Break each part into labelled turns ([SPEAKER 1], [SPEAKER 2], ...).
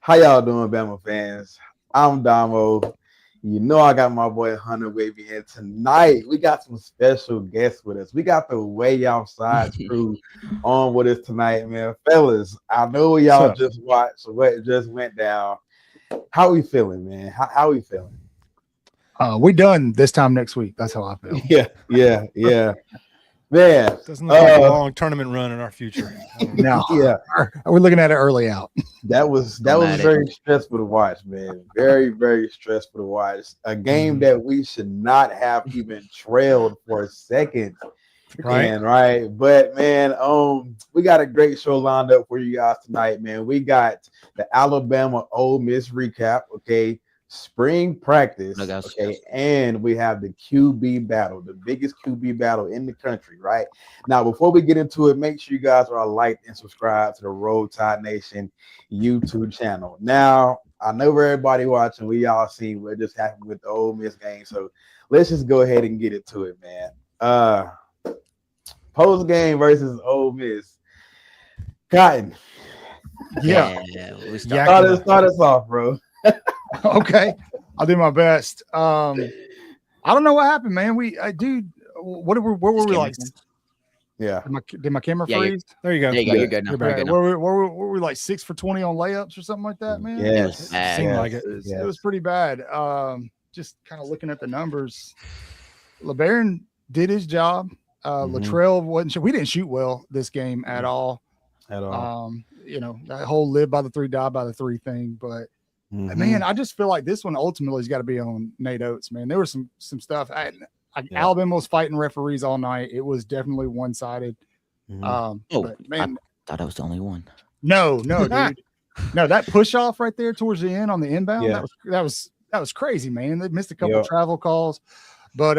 [SPEAKER 1] How y'all doing, Bama fans? I'm Damo. You know I got my boy Hunter with me here tonight. We got some special guests with us. We got the Way Outside crew on with us tonight, man. Fellas, I know
[SPEAKER 2] What's
[SPEAKER 1] y'all
[SPEAKER 2] up?
[SPEAKER 1] just watched what just went down. How we feeling, man? How we feeling?
[SPEAKER 2] We done this time next week. That's how I feel.
[SPEAKER 1] Yeah. Man,
[SPEAKER 3] Doesn't look like a long tournament run in our future.
[SPEAKER 2] No,
[SPEAKER 1] yeah.
[SPEAKER 2] we're looking at it early out.
[SPEAKER 1] That was very stressful to watch, man. Very stressful to watch. A game that we should not have even trailed for a second.
[SPEAKER 3] Right.
[SPEAKER 1] And right, but man, we got a great show lined up for you guys tonight, man. We got the Alabama Ole Miss recap, okay, spring practice, okay, and we have the QB battle, the biggest QB battle in the country, right? Now, before we get into it, make sure you guys are like and subscribe to the Roll Tide Nation YouTube channel. Now, I know everybody watching, we all see what just happened with the Ole Miss game, so let's just go ahead and get into it, man. Post game versus Ole Miss. Cotton.
[SPEAKER 2] Yeah.
[SPEAKER 1] Start us off, bro.
[SPEAKER 2] Okay. I'll do my best. I don't know what happened, man. Dude, where were we like?
[SPEAKER 1] Yeah.
[SPEAKER 2] Did my camera freeze?
[SPEAKER 3] There you go.
[SPEAKER 4] There you go. You're good now.
[SPEAKER 2] Yeah, were we like 6 for 20 on layups or something like that, man?
[SPEAKER 1] Yes.
[SPEAKER 3] It seemed like it.
[SPEAKER 2] It was pretty bad. Just kind of looking at the numbers. LeBaron did his job. Latrell wasn't sure. We didn't shoot well this game at all. That whole live by the three, die by the three thing. But man, I just feel like this one ultimately has got to be on Nate Oates, man. There was some stuff. Alabama was fighting referees all night. It was definitely one-sided. But man,
[SPEAKER 4] I thought I was the only one.
[SPEAKER 2] No, dude. No, that push off right there towards the end on the inbound, that was crazy, man. They missed a couple of travel calls. But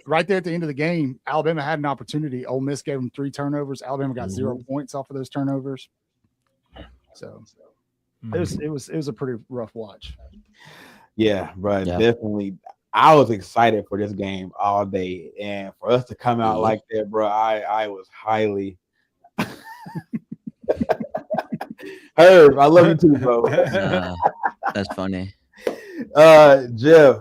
[SPEAKER 2] right there at the end of the game, Alabama had an opportunity. Ole Miss gave them 3 turnovers. Alabama got 0 points off of those turnovers. So it was a pretty rough watch.
[SPEAKER 1] Yeah, bro. Yeah. Definitely. I was excited for this game all day, and for us to come out like that, bro, I was highly. Herb, I love you too, bro.
[SPEAKER 4] That's funny.
[SPEAKER 1] Jeff,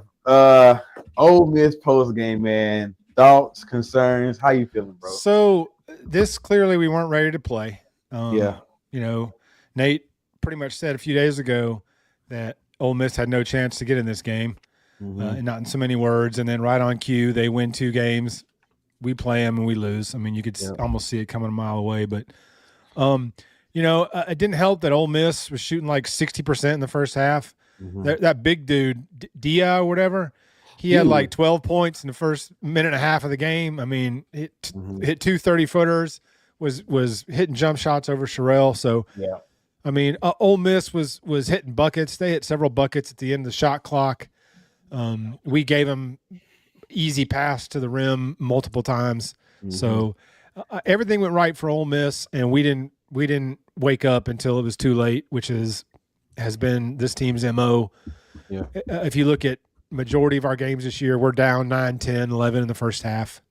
[SPEAKER 1] Ole Miss post game, man. Thoughts, concerns? How you feeling, bro?
[SPEAKER 3] So this clearly we weren't ready to play. Nate pretty much said a few days ago that Ole Miss had no chance to get in this game, and not in so many words. And then right on cue, they win 2 games. We play them and we lose. I mean, you could almost see it coming a mile away. But, it didn't help that Ole Miss was shooting like 60% in the first half. That big dude, Dia or whatever, he had like 12 points in the first minute and a half of the game. I mean, hit 2 30-footers, was hitting jump shots over Sherrill. So, I mean, Ole Miss was hitting buckets. They hit several buckets at the end of the shot clock. We gave them easy pass to the rim multiple times. So everything went right for Ole Miss, and we didn't wake up until it was too late, which has been this team's MO. Yeah. If you look at majority of our games this year, we're down 9, 10, 11 in the first half,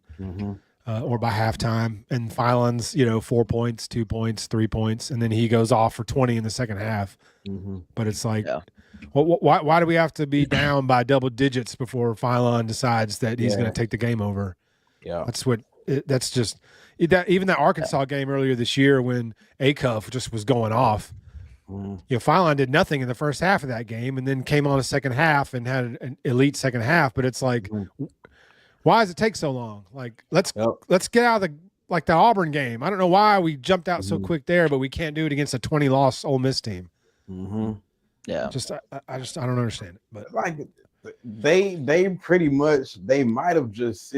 [SPEAKER 3] or by halftime. And Filan's, 4 points, 2 points, 3 points, and then he goes off for 20 in the second half. But it's like, why do we have to be down by double digits before Filan decides that he's going to take the game over? Yeah, that's just even that Arkansas game earlier this year when Acuff just was going off. Filan did nothing in the first half of that game, and then came on a second half and had an elite second half. But it's like, why does it take so long? Like, let's get out of the Auburn game. I don't know why we jumped out so quick there, but we can't do it against a 20-loss Ole Miss team.
[SPEAKER 4] Yeah,
[SPEAKER 3] I don't understand it. But
[SPEAKER 1] like, they pretty much might have just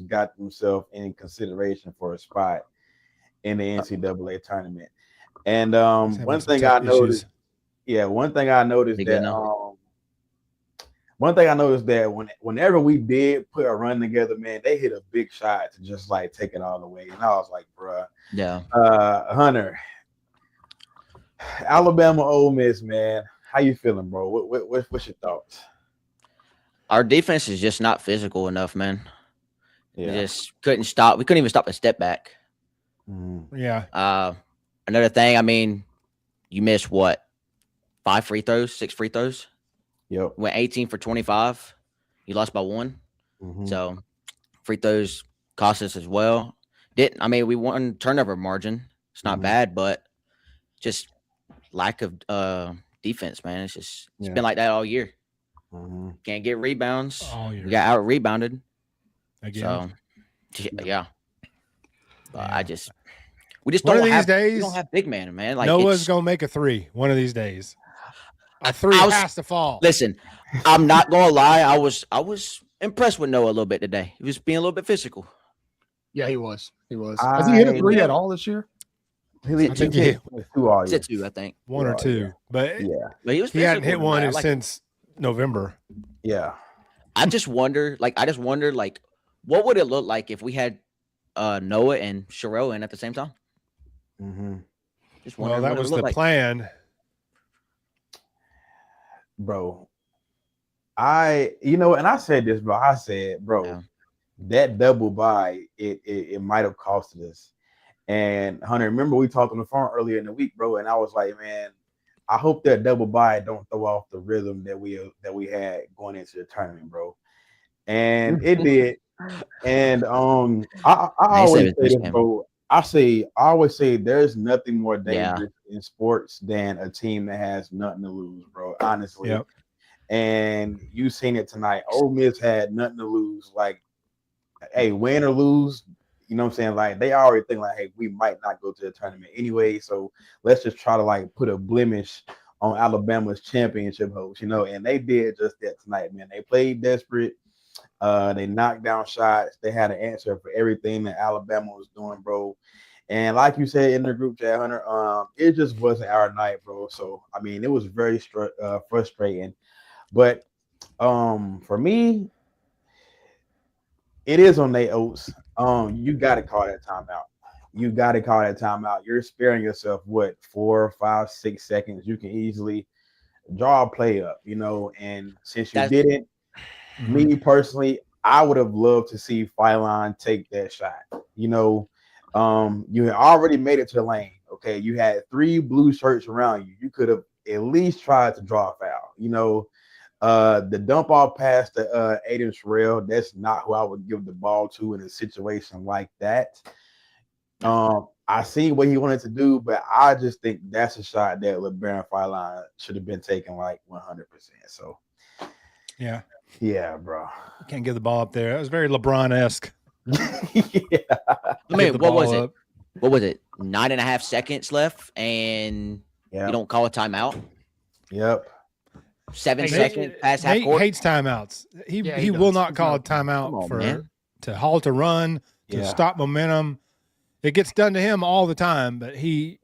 [SPEAKER 1] got themselves in consideration for a spot in the NCAA tournament. And one thing I noticed that whenever we did put a run together, man, they hit a big shot to just like take it all the way. And I was like, bruh.
[SPEAKER 4] Yeah.
[SPEAKER 1] Hunter, Alabama, Ole Miss, man. How you feeling, bro? What's your thoughts?
[SPEAKER 4] Our defense is just not physical enough, man.
[SPEAKER 1] Yeah.
[SPEAKER 4] We just couldn't stop. We couldn't even stop a step back.
[SPEAKER 3] Yeah.
[SPEAKER 4] Another thing, I mean, you miss what? 5 free throws, 6 free throws.
[SPEAKER 1] Yep.
[SPEAKER 4] Went 18 for 25. You lost by 1. So free throws cost us as well. We won turnover margin. It's not bad, but just lack of defense, man. It's been like that all year. Can't get rebounds. All year. We got out rebounded again. So yeah. But we just don't have days. We don't have big man, man. Like
[SPEAKER 3] Noah's gonna make a 3 one of these days. A 3 has to fall.
[SPEAKER 4] Listen, I'm not gonna lie. I was impressed with Noah a little bit today. He was being a little bit physical.
[SPEAKER 2] Yeah, he was. Has he hit a 3 at all this year?
[SPEAKER 1] I think he hit 2 all year.
[SPEAKER 4] 2, I think.
[SPEAKER 3] 1 or 2. But
[SPEAKER 4] but
[SPEAKER 3] he hadn't hit one since November.
[SPEAKER 1] Yeah.
[SPEAKER 4] I just wonder, what would it look like if we had Noah and Sherelle in at the same time? Just
[SPEAKER 3] well, that was the plan.
[SPEAKER 1] Bro, and I said this, bro. That double bye, it might have costed us. And Hunter, remember we talked on the phone earlier in the week, bro, and I was like, man, I hope that double bye don't throw off the rhythm that we had going into the tournament, bro. And it did. And I always say this, bro. I always say there's nothing more dangerous in sports than a team that has nothing to lose, bro. Honestly.
[SPEAKER 3] Yep.
[SPEAKER 1] And you seen it tonight. Ole Miss had nothing to lose. Like, hey, win or lose, you know what I'm saying? Like, they already think like, hey, we might not go to the tournament anyway. So let's just try to like put a blemish on Alabama's championship hopes, and they did just that tonight, man. They played desperate. They knocked down shots. They had an answer for everything that Alabama was doing, bro. And like you said in the group chat, Hunter, it just wasn't our night, bro. So it was very frustrating. But for me, it is on their oats. You got to call that timeout. You're sparing yourself 4, 5, 6 seconds. You can easily draw a play up, And since you didn't. Me personally, I would have loved to see Phylon take that shot. You had already made it to the lane. Okay, you had 3 blue shirts around you. You could have at least tried to draw a foul. The dump off pass to Aiden Sherelle, that's not who I would give the ball to in a situation like that. I see what he wanted to do, but I just think that's a shot that LeBaron Phylon should have been taking like 100%. So,
[SPEAKER 3] yeah.
[SPEAKER 1] Yeah, bro.
[SPEAKER 3] Can't give the ball up there. That was very LeBron-esque.
[SPEAKER 4] What was it? What was it? 9.5 seconds left, and you don't call a timeout?
[SPEAKER 1] Yep.
[SPEAKER 4] 7 seconds past half court.
[SPEAKER 3] He hates timeouts. He will not call a timeout to halt a run, to stop momentum. It gets done to him all the time, but he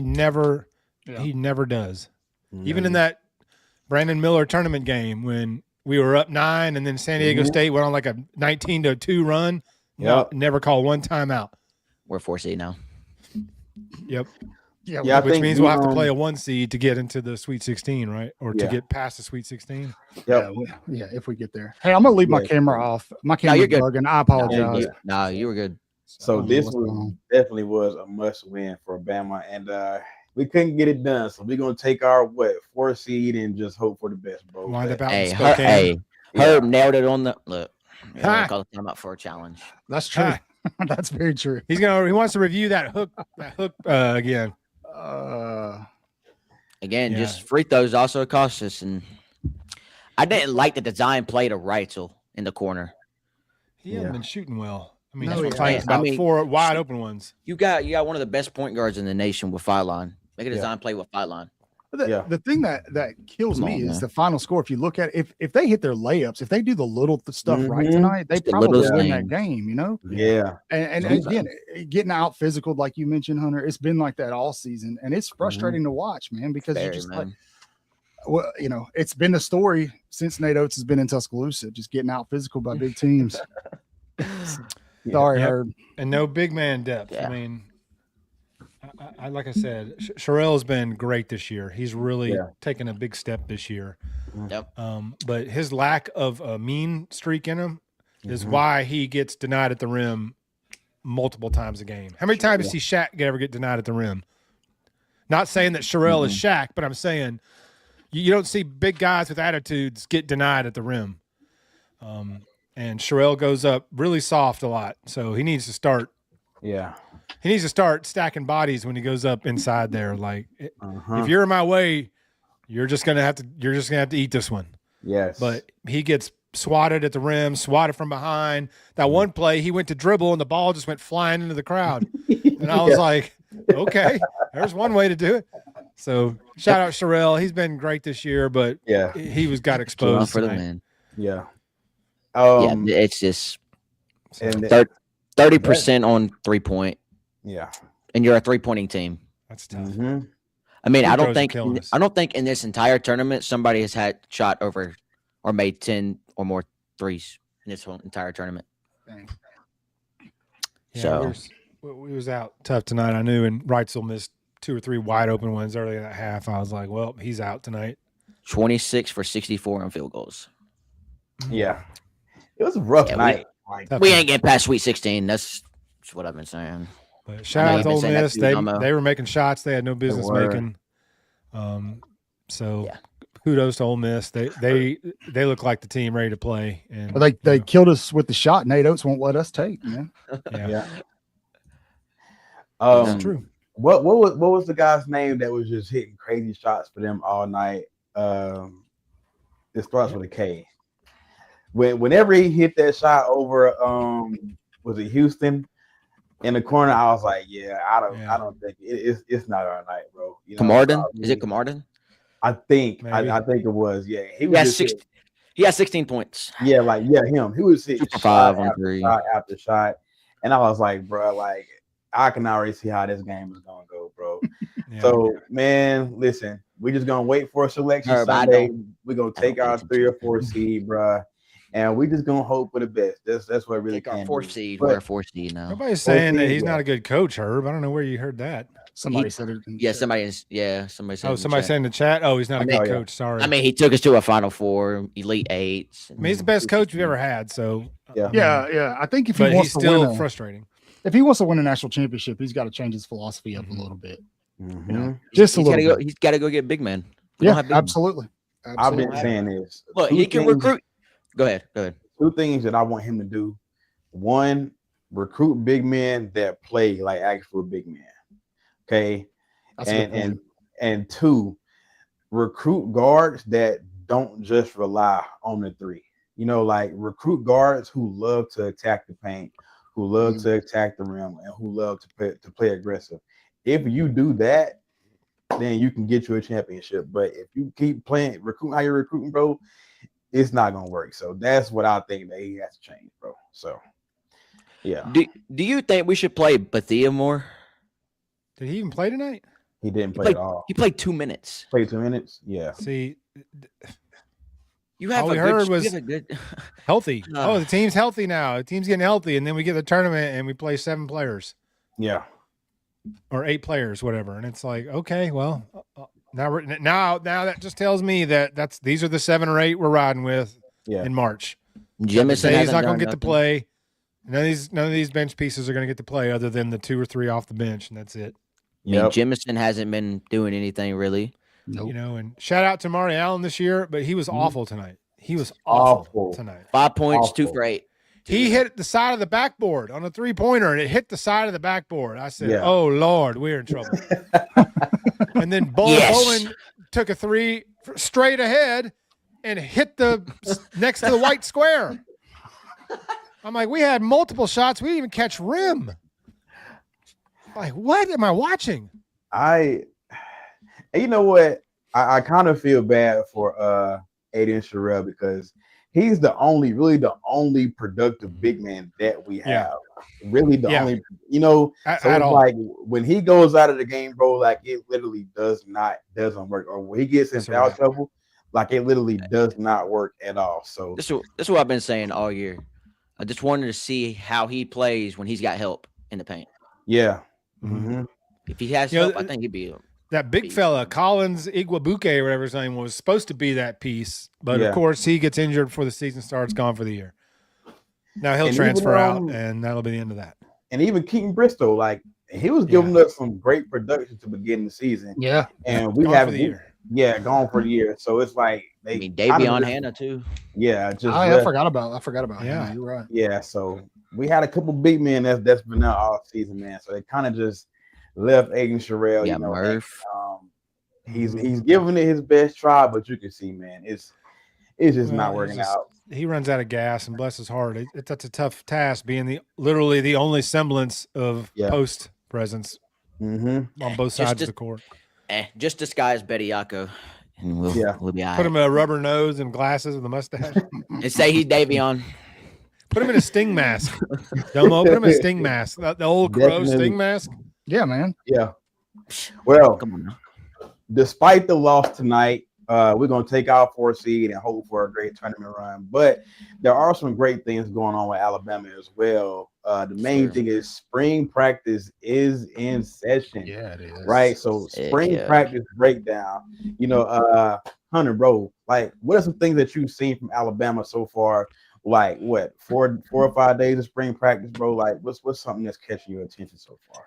[SPEAKER 3] never does. Even in that Brandon Miller tournament game when we were up 9 and then San Diego State went on like a 19-2 run. Never called one timeout.
[SPEAKER 4] We're 4 seed now.
[SPEAKER 3] Yep. Yeah, which means we'll have to play a 1 seed to get into the Sweet 16, right? Or to get past the Sweet 16.
[SPEAKER 2] Yeah, if we get there. Hey, I'm gonna leave my camera off. My camera's bugging. I apologize.
[SPEAKER 4] No, you were good.
[SPEAKER 1] So this definitely was a must win for Bama, and we couldn't get it done. So we're gonna take our 4 seed and just hope for the best, bro.
[SPEAKER 4] Herb nailed it on the look. Call the timeout for a challenge.
[SPEAKER 2] That's true. That's very true.
[SPEAKER 3] He wants to review that hook again.
[SPEAKER 4] Just free throws also cost us, and I didn't like the design play to Reitzel in the corner.
[SPEAKER 3] He hasn't been shooting well. That's what I'm talking about. 4 wide open ones.
[SPEAKER 4] You got one of the best point guards in the nation with Phylon. Make a design play with Phylon.
[SPEAKER 2] The thing that kills me is the final score. If you look at it, if they hit their layups, if they do the little stuff right tonight, they probably win that game,
[SPEAKER 1] Yeah.
[SPEAKER 2] And again, getting out physical, like you mentioned, Hunter, it's been like that all season. And it's frustrating to watch, man, because you just it's been the story since Nate Oates has been in Tuscaloosa, just getting out physical by big teams. Sorry, Herb.
[SPEAKER 3] And no big man depth. Yeah. I like I said, Sherelle's been great this year. He's really taken a big step this year.
[SPEAKER 4] Yep.
[SPEAKER 3] But his lack of a mean streak in him is why he gets denied at the rim multiple times a game. How many times does Shaq ever get denied at the rim? Not saying that Sherelle is Shaq, but I'm saying you don't see big guys with attitudes get denied at the rim. And Sherelle goes up really soft a lot, so he needs to start.
[SPEAKER 1] Yeah,
[SPEAKER 3] he needs to start stacking bodies when he goes up inside there. Like,
[SPEAKER 1] Uh-huh.
[SPEAKER 3] if you're in my way, you're just gonna have to eat this one.
[SPEAKER 1] Yes.
[SPEAKER 3] But he gets swatted at the rim, swatted from behind. That one play, he went to dribble and the ball just went flying into the crowd. And I was like, okay, there's one way to do it. So shout out Sherelle. He's been great this year, but he got exposed
[SPEAKER 4] for the win.
[SPEAKER 1] Yeah.
[SPEAKER 4] It's just 30% on 3-point.
[SPEAKER 1] Yeah.
[SPEAKER 4] And you're a 3-pointing team.
[SPEAKER 3] That's tough.
[SPEAKER 1] Mm-hmm.
[SPEAKER 4] I mean, I don't think in this entire tournament somebody has had shot over or made 10 or more threes in this whole entire tournament.
[SPEAKER 3] Yeah,
[SPEAKER 4] so
[SPEAKER 3] we was out tough tonight. I knew, and Wrightsville missed 2 or 3 wide open ones early in that half. I was like, well, he's out tonight.
[SPEAKER 4] 26 for 64 on field goals.
[SPEAKER 1] Yeah. It was a rough night.
[SPEAKER 4] We ain't getting past Sweet 16. That's what I've been saying.
[SPEAKER 3] But shout out to Ole Miss. They were making shots they had no business making. Kudos to Ole Miss. They look like the team ready to play. And
[SPEAKER 2] they killed us with the shot. Nate Oates won't let us take, man.
[SPEAKER 3] Yeah.
[SPEAKER 1] That's true. What was the guy's name that was just hitting crazy shots for them all night? It starts with a K. Whenever he hit that shot over, was it Houston in the corner? I was like, I don't think it's not our night, bro.
[SPEAKER 4] Camarden? Is it Camarden?
[SPEAKER 1] I think it was. Yeah,
[SPEAKER 4] he had 16 points.
[SPEAKER 1] Yeah, him. He was hitting
[SPEAKER 4] 5 on 3
[SPEAKER 1] shot after shot, and I was like, bro, like I can already see how this game is gonna go, bro. So, man, listen, we just gonna wait for a selection Sunday. We're gonna take our 3 or 4 seed, bro. And we just gonna hope for the best. That's what really
[SPEAKER 4] our 4th seed. We're 4th seed now.
[SPEAKER 3] Nobody's saying that he's not a good coach, Herb. I don't know where you heard that.
[SPEAKER 2] Somebody said it.
[SPEAKER 4] Somebody said.
[SPEAKER 3] Somebody said in the chat. Oh, he's not a good coach. Sorry.
[SPEAKER 4] I mean, he took us to a Final Four, Elite Eights.
[SPEAKER 3] I mean, he's the best coach we've ever had. So
[SPEAKER 2] yeah. I think if he wants to win,
[SPEAKER 3] frustrating.
[SPEAKER 2] If he wants to win a national championship, he's got to change his philosophy up a little bit.
[SPEAKER 1] Mm-hmm.
[SPEAKER 2] Just a little bit.
[SPEAKER 4] He's got to go get big men.
[SPEAKER 2] Absolutely.
[SPEAKER 1] I've been saying this.
[SPEAKER 4] Look, he can recruit. Go ahead.
[SPEAKER 1] 2 things that I want him to do. 1, recruit big men that play like actual big men. Okay. And 2, recruit guards that don't just rely on the 3. Like recruit guards who love to attack the paint, who love to attack the rim, and who love to play aggressive. If you do that, then you can get you a championship. But if you keep recruiting how you're recruiting, bro, it's not gonna work. So that's what I think that he has to change, bro. So yeah.
[SPEAKER 4] Do you think we should play Bethea more?
[SPEAKER 3] Did he even play tonight?
[SPEAKER 1] He didn't play at all.
[SPEAKER 4] He played 2 minutes.
[SPEAKER 1] Played 2 minutes? Yeah.
[SPEAKER 3] See, all we heard was healthy. The team's healthy now. The team's getting healthy, and then we get the tournament and we play 7 players.
[SPEAKER 1] Yeah.
[SPEAKER 3] Or 8 players, whatever. And it's like, okay, well, now that just tells me that these are the 7 or 8 we're riding with in March.
[SPEAKER 4] Jemison
[SPEAKER 3] he's not going to get to play. None of these bench pieces are going to get to play other than the 2 or 3 off the bench, and that's it.
[SPEAKER 4] Jemison hasn't been doing anything really.
[SPEAKER 2] Nope.
[SPEAKER 3] And shout out to Mari Allen this year, but he was awful tonight. He was awful tonight.
[SPEAKER 4] 5 points, 2 for 8.
[SPEAKER 3] He hit the side of the backboard on a 3-pointer, and it hit the side of the backboard. I said, "Oh Lord, we're in trouble." And then Bowen took a 3 straight ahead and hit the next to the white square. I'm like, we had multiple shots. We didn't even catch rim. Like, what am I watching?
[SPEAKER 1] You know what? I kind of feel bad for Aiden Sherelle because he's really the only productive big man that we have. Really the only, so it's like when he goes out of the game, bro, like it literally doesn't work. Or when he gets in foul trouble, like it literally does not work at all. So
[SPEAKER 4] this is what I've been saying all year. I just wanted to see how he plays when he's got help in the paint.
[SPEAKER 1] Yeah.
[SPEAKER 3] Mm-hmm.
[SPEAKER 4] If he has help, I think he'd be
[SPEAKER 3] that big fella, Collins Iguabuke, or whatever his name was supposed to be that piece, but of course he gets injured before the season starts, gone for the year. Now he'll transfer out, and that'll be the end of that.
[SPEAKER 1] And even Keaton Bristol, like he was giving us some great production to begin the season.
[SPEAKER 2] Yeah,
[SPEAKER 1] and we haven't Yeah, gone for the year. So it's like
[SPEAKER 4] I mean, Davion Hannah too.
[SPEAKER 1] Yeah, just
[SPEAKER 2] I forgot about
[SPEAKER 3] Yeah.
[SPEAKER 2] him. You're right.
[SPEAKER 1] Yeah, so we had a couple big men that's been out all season, man. So they kind of just left Aiden Sherrill,
[SPEAKER 4] Yeah, Murph.
[SPEAKER 1] He's giving it his best try, but you can see, man, it's just not working out.
[SPEAKER 3] He runs out of gas, and bless his heart, that's a tough task, being literally the only semblance of post presence on both sides of the court.
[SPEAKER 4] Just disguise Betty Yako, and we'll be all right.
[SPEAKER 3] Put him a rubber nose and glasses with a mustache,
[SPEAKER 4] and say he's Davion.
[SPEAKER 3] Put him in a sting mask. Domo, put him in a sting mask. The old crow sting mask.
[SPEAKER 2] Yeah, man.
[SPEAKER 1] Yeah. Well,
[SPEAKER 4] come on now.
[SPEAKER 1] Despite the loss tonight, we're going to take our 4th seed and hope for a great tournament run. But there are some great things going on with Alabama as well. The main thing is spring practice is in session.
[SPEAKER 2] Yeah, it is.
[SPEAKER 1] Right? So spring practice breakdown. Hunter, bro, like, what are some things that you've seen from Alabama so far? Like, what, 4 or 5 days of spring practice, bro? Like, what's something that's catching your attention so far?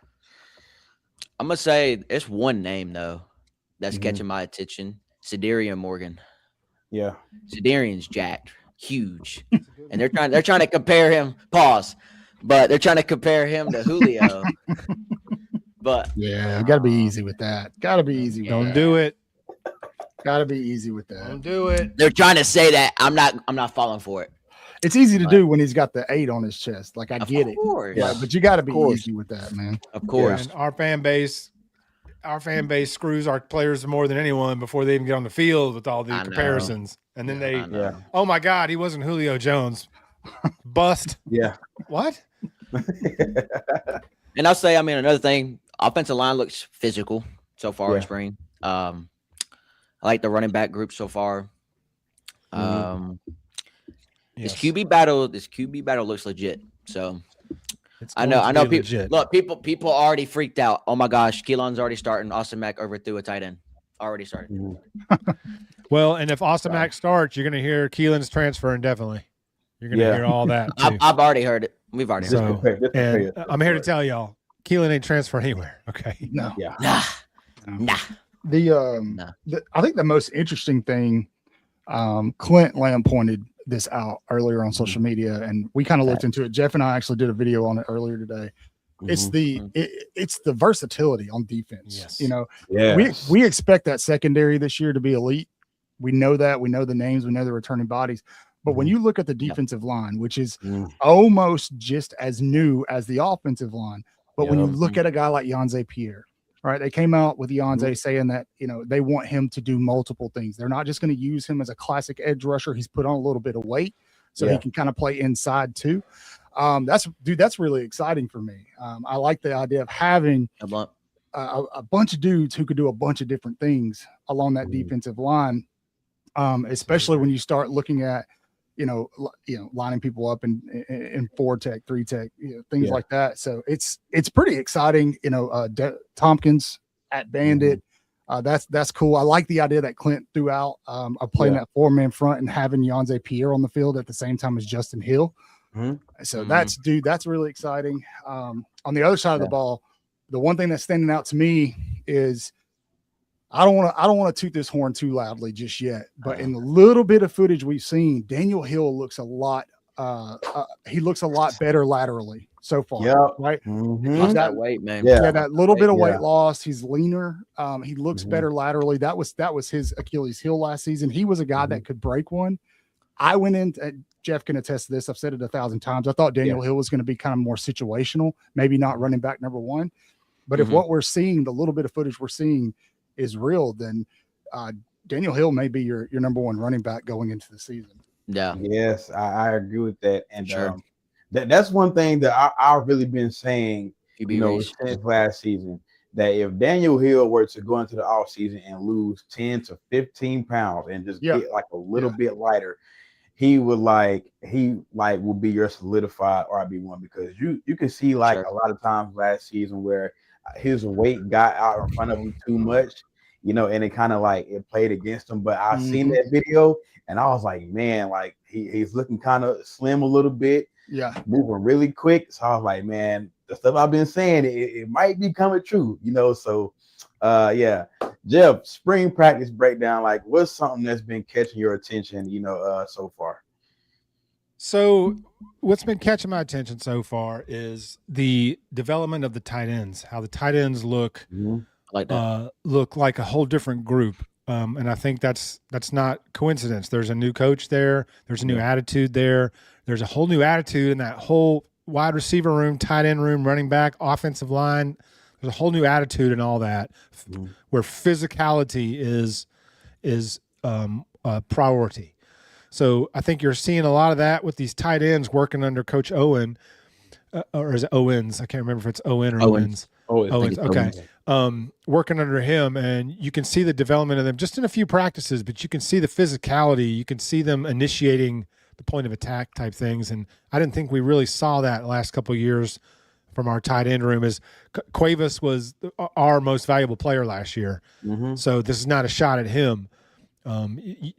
[SPEAKER 4] I'm going to say it's one name, though, that's catching my attention. Cedarian Morgan.
[SPEAKER 1] Yeah.
[SPEAKER 4] Cedarian's jacked, huge. And they're trying to compare him, but they're trying to compare him to Julio. But
[SPEAKER 2] yeah, gotta be easy with that. Gotta be easy with
[SPEAKER 3] Don't do it.
[SPEAKER 2] Gotta be easy with that.
[SPEAKER 3] Don't do it.
[SPEAKER 4] They're trying to say that I'm not falling for it.
[SPEAKER 2] It's easy to do when he's got the 8 on his chest. Like, I get it.
[SPEAKER 4] Yeah.
[SPEAKER 2] But you gotta be easy with that, man.
[SPEAKER 4] Of course.
[SPEAKER 3] And our fan base screws our players more than anyone before they even get on the field with all the comparisons. And then oh my God, he wasn't Julio Jones. Bust.
[SPEAKER 1] Yeah.
[SPEAKER 3] What?
[SPEAKER 4] And I'll say, another thing, offensive line looks physical so far in spring. I like the running back group so far. This QB battle looks legit. So I know people legit. Look, people already freaked out. Oh my gosh, Keelan's already starting. Austin Mack overthrew a tight end. Already started.
[SPEAKER 3] Well, and if Austin Mack starts, you're gonna hear Keelan's transfer indefinitely. You're gonna hear all that.
[SPEAKER 4] I've already heard it. We've already heard it.
[SPEAKER 3] And I'm here to tell y'all, Keelan ain't transfer anywhere. Okay.
[SPEAKER 2] No.
[SPEAKER 1] Yeah.
[SPEAKER 4] Nah.
[SPEAKER 2] I think the most interesting thing, Clint Lamb pointed this out earlier on social media, and we kind of looked into it. Jeff and I actually did a video on it earlier today. It's the versatility on defense.
[SPEAKER 3] Yes.
[SPEAKER 2] We expect that secondary this year to be elite. We know that. We know the names. We know the returning bodies. But when you look at the defensive line, which is almost just as new as the offensive line, but when you look at a guy like Yanze Pierre, right? They came out with Yanze saying that, they want him to do multiple things. They're not just going to use him as a classic edge rusher. He's put on a little bit of weight so he can kind of play inside too. That's really exciting for me. I like the idea of having a bunch of dudes who could do a bunch of different things along that defensive line, especially when you start looking at, lining people up in 4 tech, 3 tech, things like that. So it's pretty exciting. Tompkins at Bandit. That's cool. I like the idea that Clint threw out of playing that 4-man front and having Yanze Pierre on the field at the same time as Justin Hill. So that's really exciting. On the other side of the ball, the one thing that's standing out to me is I don't want to toot this horn too loudly just yet, but in the little bit of footage we've seen, Daniel Hill looks a lot better laterally so far. Yeah, right.
[SPEAKER 4] Lost that weight, man.
[SPEAKER 2] Yeah, that little bit of weight loss. He's leaner. He looks better laterally. That was his Achilles heel last season. He was a guy that could break one. I went in. Jeff can attest to this. I've said it 1,000 times. I thought Daniel Hill was going to be kind of more situational, maybe not running back number 1. But if what we're seeing, the little bit of footage we're seeing is real, then Daniel Hill may be your number 1 running back going into the season.
[SPEAKER 4] Yeah.
[SPEAKER 1] Yes, I agree with that. And that's one thing that I've really been saying, since last season, that if Daniel Hill were to go into the offseason and lose 10 to 15 pounds and just get like a little bit lighter, he would will be your solidified RB1, because you can see a lot of times last season where his weight got out in front of him too much, and it kind of it played against him. But I seen that video and I was like, man, he's looking kind of slim a little bit, moving really quick. So I was like, man, the stuff I've been saying, it might be coming true, So Yeah, Jeff, spring practice breakdown. Like, what's something that's been catching your attention? So far.
[SPEAKER 3] So, what's been catching my attention so far is the development of the tight ends. How the tight ends look
[SPEAKER 4] like that.
[SPEAKER 3] Look like a whole different group. And I think that's not coincidence. There's a new coach there. There's a new attitude there. There's a whole new attitude in that whole wide receiver room, tight end room, running back, offensive line. There's a whole new attitude and all that, where physicality is a priority. So I think you're seeing a lot of that with these tight ends working under Coach Owen, or is it Owens? I can't remember if it's Owen or Owens. Owens. Okay. Working under him, and you can see the development of them just in a few practices, but you can see the physicality. You can see them initiating the point of attack type things. And I didn't think we really saw that the last couple of years from our tight end room. As Cuevas was our most valuable player last year. So this is not a shot at him.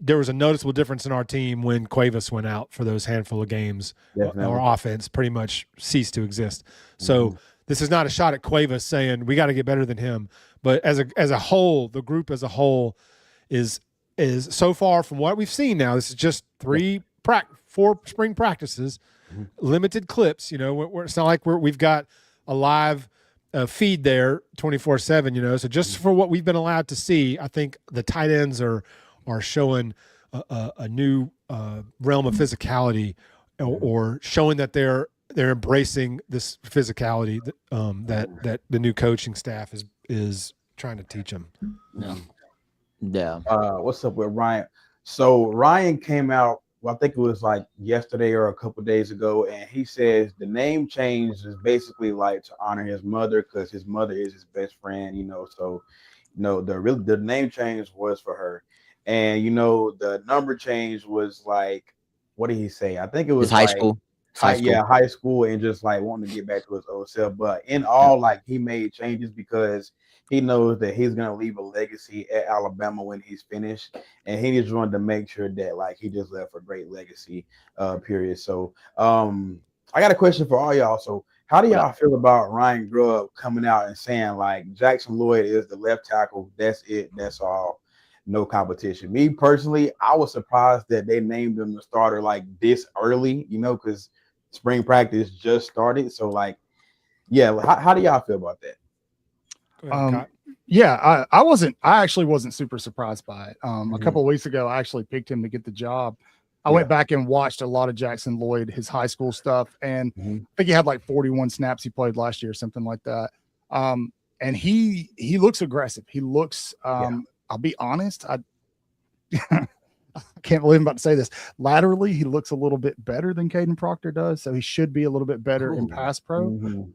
[SPEAKER 3] There was a noticeable difference in our team when Cuevas went out for those handful of games. Our offense pretty much ceased to exist. So this is not a shot at Cuevas saying we got to get better than him. But as a whole, the group as a whole is so far from what we've seen now. This is just 4 spring practices, limited clips. It's not like we've got a live feed there 24/7. So just for what we've been allowed to see, I think the tight ends are showing a new realm of physicality, or showing that they're embracing this physicality that the new coaching staff is trying to teach them.
[SPEAKER 4] Yeah.
[SPEAKER 1] What's up with Ryan? So Ryan came out, I think it was like yesterday or a couple of days ago, and he says the name change is basically like to honor his mother, because his mother is his best friend. So the name change was for her. And the number change was like, what did he say? I think it was
[SPEAKER 4] high school.
[SPEAKER 1] High school, and just like wanting to get back to his old self. But in all, like, he made changes because he knows that he's gonna leave a legacy at Alabama when he's finished, and he just wanted to make sure that like he just left a great legacy. Period. So I got a question for all y'all. So how do y'all feel about Ryan Grubb coming out and saying like Jackson Lloyd is the left tackle? That's it. That's all. No competition. Me personally, I was surprised that they named him the starter like this early, because spring practice just started. So like, how do y'all feel about that?
[SPEAKER 2] I actually wasn't super surprised by it. A couple of weeks ago, I actually picked him to get the job. I went back and watched a lot of Jackson Lloyd, his high school stuff, and I think he had like 41 snaps he played last year, something like that. And he looks aggressive. He looks I'll be honest, I can't believe I'm about to say this. Laterally, he looks a little bit better than Caden Proctor does, so he should be a little bit better in pass pro.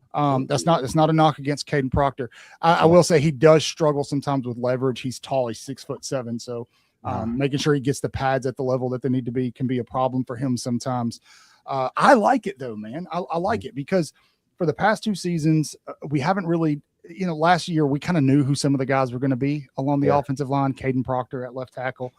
[SPEAKER 2] That's not a knock against Caden Proctor. I will say he does struggle sometimes with leverage. He's tall. He's 6'7", so making sure he gets the pads at the level that they need to be can be a problem for him sometimes. I like it though, man. I like it because for the past 2 seasons, we haven't really. Last year we kind of knew who some of the guys were going to be along the offensive line, Caden Proctor at left tackle.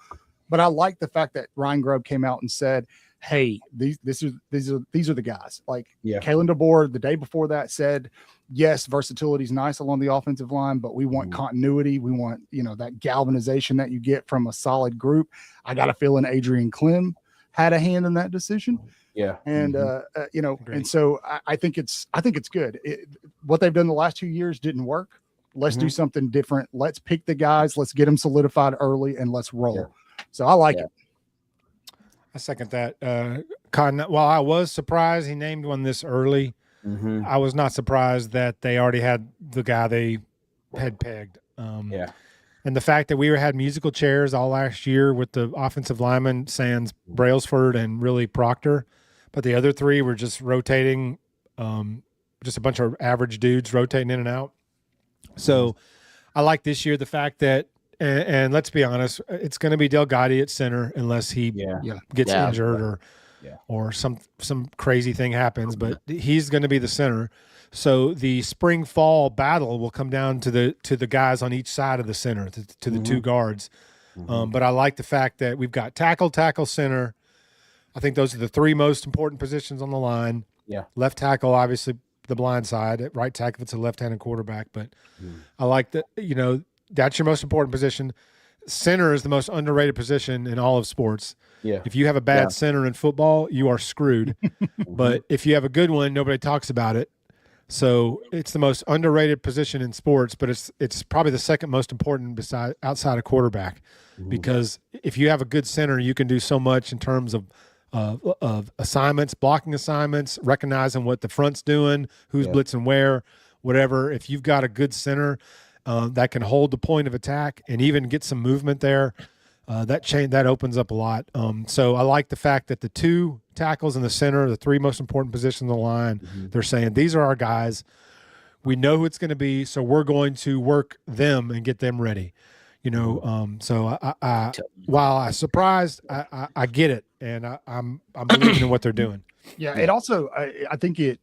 [SPEAKER 2] But I like the fact that Ryan Grubb came out and said, hey, these are the guys. Like Kalen DeBoer the day before that said, yes, versatility is nice along the offensive line, but we want continuity. We want, that galvanization that you get from a solid group. I got a feeling Adrian Clem had a hand in that decision.
[SPEAKER 1] Yeah.
[SPEAKER 2] And, and so I think it's good. What they've done the last 2 years didn't work. Let's do something different. Let's pick the guys. Let's get them solidified early and let's roll. Yeah. So I like it.
[SPEAKER 3] I second that. While I was surprised he named one this early, I was not surprised that they already had the guy they had pegged. And the fact that we had musical chairs all last year with the offensive linemen, sans Brailsford and really Proctor, but the other 3 were just rotating, just a bunch of average dudes rotating in and out. So I like this year the fact that, and let's be honest, it's going to be Delgatti at center unless he gets injured or some crazy thing happens, but he's going to be the center. So the spring-fall battle will come down to the guys on each side of the center, to the 2 guards. But I like the fact that we've got tackle, center. I think those are the 3 most important positions on the line.
[SPEAKER 1] Yeah.
[SPEAKER 3] Left tackle, obviously, the blind side. At right tackle, if it's a left-handed quarterback. But I like that, that's your most important position. Center is the most underrated position in all of sports.
[SPEAKER 1] Yeah.
[SPEAKER 3] If you have a bad center in football, you are screwed. But if you have a good one, nobody talks about it. So it's the most underrated position in sports, but it's probably the second most important outside of quarterback, because if you have a good center, you can do so much in terms of assignments, blocking assignments, recognizing what the front's doing, who's blitzing where, whatever. If you've got a good center that can hold the point of attack and even get some movement there, that opens up a lot. So I like the fact that the two tackles in the center, the three most important positions on the line, they're saying these are our guys. We know who it's going to be, so we're going to work them and get them ready. So I while I'm surprised, I get it, and I'm believing in what they're doing.
[SPEAKER 2] Yeah, it also I think it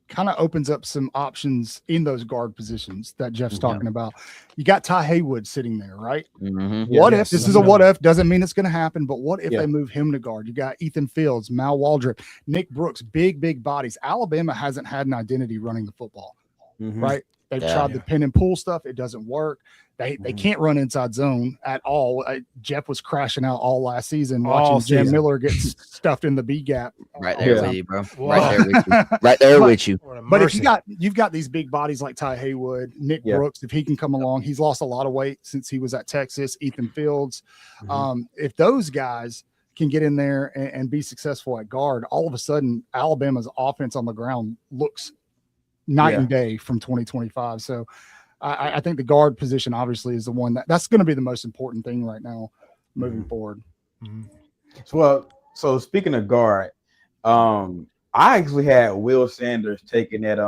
[SPEAKER 2] kind of opens up some options in those guard positions that Jeff's talking about. You got Ty Haywood sitting there, right? What if this is a what if? Doesn't mean it's going to happen, but what if they move him to guard? You got Ethan Fields, Mal Waldrop, Nick Brooks, big bodies. Alabama hasn't had an identity running the football, right? They've tried the pin and pull stuff. It doesn't work. They can't run inside zone at all. Jeff was crashing out all last season watching Jam Miller get stuffed in the B gap.
[SPEAKER 4] Right there with you, bro. Right there with you.
[SPEAKER 2] But if you've got these big bodies like Ty Haywood, Nick Brooks, if he can come along, he's lost a lot of weight since he was at Texas. Ethan Fields, if those guys can get in there and be successful at guard, all of a sudden Alabama's offense on the ground looks night and day from 2025. So I think the guard position obviously is the one that's going to be the most important thing right now moving forward.
[SPEAKER 1] So speaking of guard, I actually had Will Sanders taking that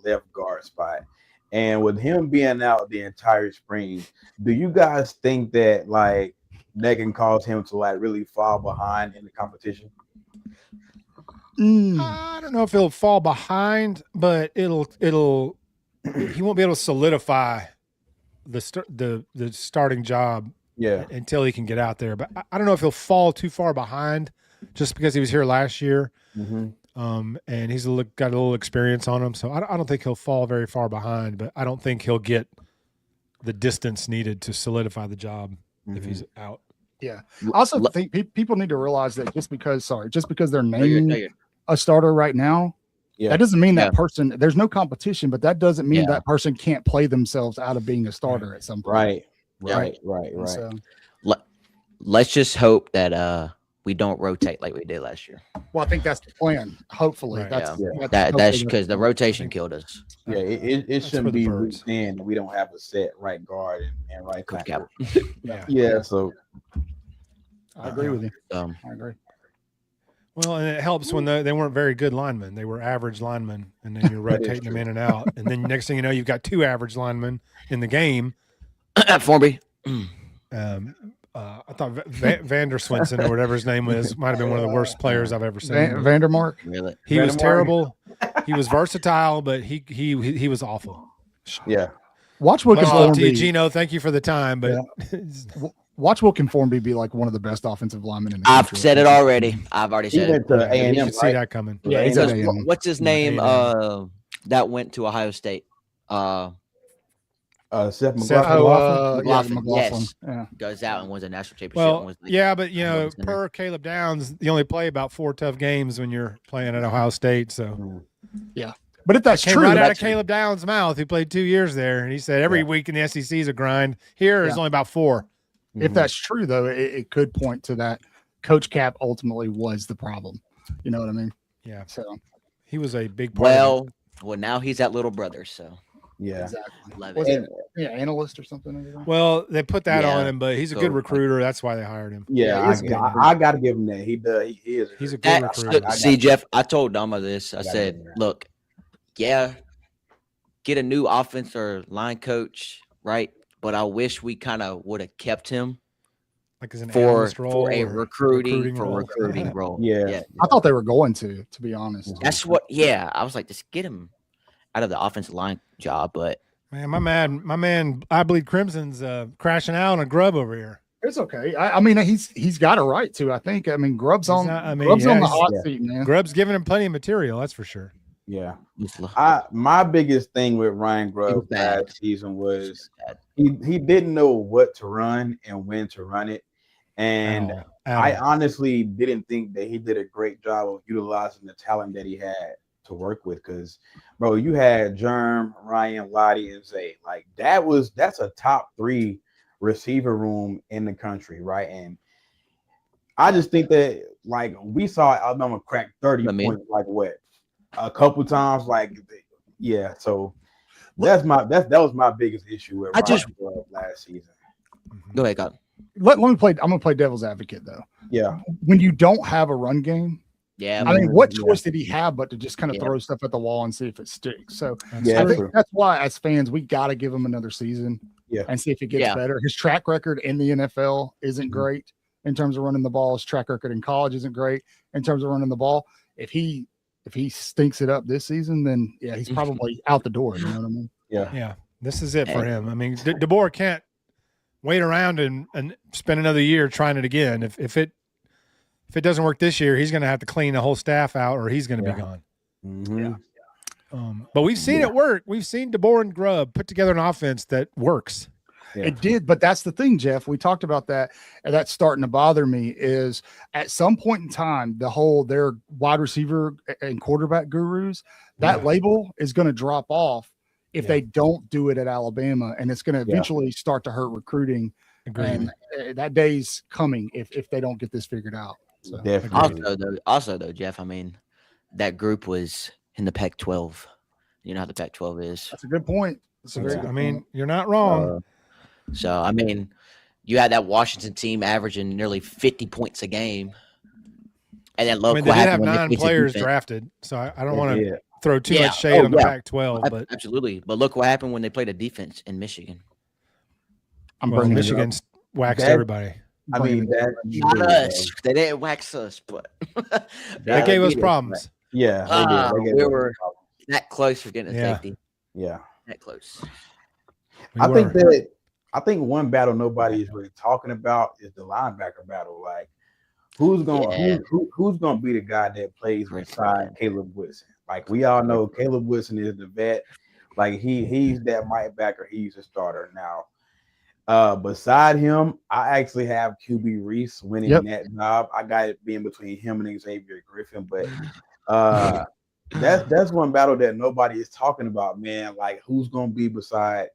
[SPEAKER 1] left guard spot, and with him being out the entire spring, do you guys think that that can cause him to really fall behind in the competition?
[SPEAKER 3] I don't know if he'll fall behind, but he won't be able to solidify the starting job until he can get out there. But I don't know if he'll fall too far behind just because he was here last year. And he's got a little experience on him. So I don't think he'll fall very far behind, but I don't think he'll get the distance needed to solidify the job if he's out.
[SPEAKER 2] Yeah. I also think people need to realize that just because they're naming a starter right now, that doesn't mean that person, there's no competition, but that doesn't mean that person can't play themselves out of being a starter at some point.
[SPEAKER 1] Right.
[SPEAKER 2] So,
[SPEAKER 4] let's just hope that we don't rotate like we did last year.
[SPEAKER 2] Well, I think that's the plan. Hopefully.
[SPEAKER 4] Right. That's because the rotation killed us.
[SPEAKER 1] Yeah, it shouldn't be saying that we don't have a set right guard and right tackle. So
[SPEAKER 2] I agree with you. I agree.
[SPEAKER 3] Well, and it helps when they weren't very good linemen. They were average linemen, and then you're rotating them in and out. And then next thing you know, you've got two average linemen in the game.
[SPEAKER 4] Formby.
[SPEAKER 3] I thought Vander Swinson or whatever his name was might have been one of the worst players I've ever seen.
[SPEAKER 2] Vandermark.
[SPEAKER 4] Really?
[SPEAKER 3] He was terrible. He was versatile, but he was awful.
[SPEAKER 2] Yeah. Watch Will Conformby.
[SPEAKER 3] Gino, thank you for the time, but
[SPEAKER 2] watch Will Conformby be like one of the best offensive linemen in the
[SPEAKER 4] country. I've said it already. I've already said it.
[SPEAKER 1] A&M,
[SPEAKER 3] you should see that coming.
[SPEAKER 2] Yeah,
[SPEAKER 4] what's his name? That went to Ohio State.
[SPEAKER 1] Seth McLaughlin.
[SPEAKER 2] McLaughlin.
[SPEAKER 4] Yes.
[SPEAKER 2] Yeah.
[SPEAKER 4] Goes out and wins a national championship.
[SPEAKER 3] Well, but per Caleb Downs, you only play about 4 tough games when you're playing at Ohio State. So,
[SPEAKER 2] yeah. But if that's true,
[SPEAKER 3] right out of Caleb Downs' mouth, who played 2 years there, and he said every week in the SEC is a grind. Here is only about 4.
[SPEAKER 2] If that's true, though, it could point to that Coach Cap ultimately was the problem. You know what I mean?
[SPEAKER 3] Yeah.
[SPEAKER 2] So
[SPEAKER 3] he was a big part.
[SPEAKER 4] Well, now he's that little brother. So.
[SPEAKER 1] Yeah,
[SPEAKER 2] exactly. Was it analyst or something?
[SPEAKER 3] Well, they put that on him, but he's a good recruiter. That's why they hired him.
[SPEAKER 1] Yeah, I got to give him that. He is.
[SPEAKER 3] He's a good recruiter.
[SPEAKER 4] See, Jeff, I told Dama this. I said, look, get a new offense or line coach, right? But I wish we kind of would have kept him
[SPEAKER 3] like as an
[SPEAKER 4] for
[SPEAKER 3] a
[SPEAKER 4] recruiting role.
[SPEAKER 2] Yeah, I thought they were going to be honest.
[SPEAKER 4] That's what. Yeah, I was like, just get him out of the offensive line job, but
[SPEAKER 3] man, my man, I Bleed Crimson's crashing out on a grub over here.
[SPEAKER 2] It's okay. I mean, he's got a right to. I think. I mean, Grubb's on the hot seat, man.
[SPEAKER 3] Grubb's giving him plenty of material. That's for sure.
[SPEAKER 1] Yeah. My biggest thing with Ryan Grubb last season was he didn't know what to run and when to run it. And I honestly didn't think that he did a great job of utilizing the talent that he had to work with. Because, bro, you had Germ, Ryan, Lottie, and Zay. Like that's a top 3 receiver room in the country, right? And I just think that like we saw Alabama crack 30 points like what a couple times, like yeah. So that was my biggest issue with Ryan last season.
[SPEAKER 4] Go ahead, God.
[SPEAKER 2] Let me play. I'm gonna play devil's advocate though.
[SPEAKER 1] Yeah.
[SPEAKER 2] When you don't have a run game,
[SPEAKER 4] yeah.
[SPEAKER 2] I mean, what choice did he have but to just kind of throw stuff at the wall and see if it sticks? So I think that's why, as fans, we got to give him another season, and see if it gets better. His track record in the NFL isn't great in terms of running the ball. His track record in college isn't great in terms of running the ball. If he stinks it up this season, then he's probably out the door. You know what I mean?
[SPEAKER 3] Yeah. This is it for him. I mean, DeBoer can't wait around and spend another year trying it again. If it doesn't work this year, he's going to have to clean the whole staff out, or he's going to be gone.
[SPEAKER 1] Mm-hmm.
[SPEAKER 3] But we've seen it work. We've seen DeBoer and Grubb put together an offense that works.
[SPEAKER 2] Yeah. It did, but that's the thing, Jeff. We talked about that, and that's starting to bother me. Is at some point in time, their wide receiver and quarterback gurus, that label is going to drop off if they don't do it at Alabama, and it's going to eventually start to hurt recruiting. And that day's coming if they don't get this figured out. So.
[SPEAKER 4] Also though, Jeff, I mean, that group was in the Pac-12. You know how the Pac-12 is.
[SPEAKER 2] That's a good point.
[SPEAKER 3] I mean, you're not wrong.
[SPEAKER 4] So, I mean, you had that Washington team averaging nearly 50 points a game. And then look,
[SPEAKER 3] they did have 9 players drafted, so I don't want to throw too much shade on the Pac-12. But
[SPEAKER 4] absolutely. But look what happened when they played a defense in Michigan.
[SPEAKER 3] Michigan waxed everybody.
[SPEAKER 1] I mean,
[SPEAKER 4] not us. They didn't wax us, but
[SPEAKER 3] they gave us problems.
[SPEAKER 1] Yeah,
[SPEAKER 4] we were that close for getting a safety.
[SPEAKER 1] Yeah,
[SPEAKER 4] that close.
[SPEAKER 1] I think one battle nobody is really talking about is the linebacker battle. Like, who's gonna be the guy that plays beside Caleb Woodson? Like, we all know Caleb Woodson is the vet. Like, he's that Mike backer. He's a starter now. Beside him, I actually have QB Reese winning that job. I got it being between him and Xavier Griffin, but that's one battle that nobody is talking about, man. Like, who's gonna be beside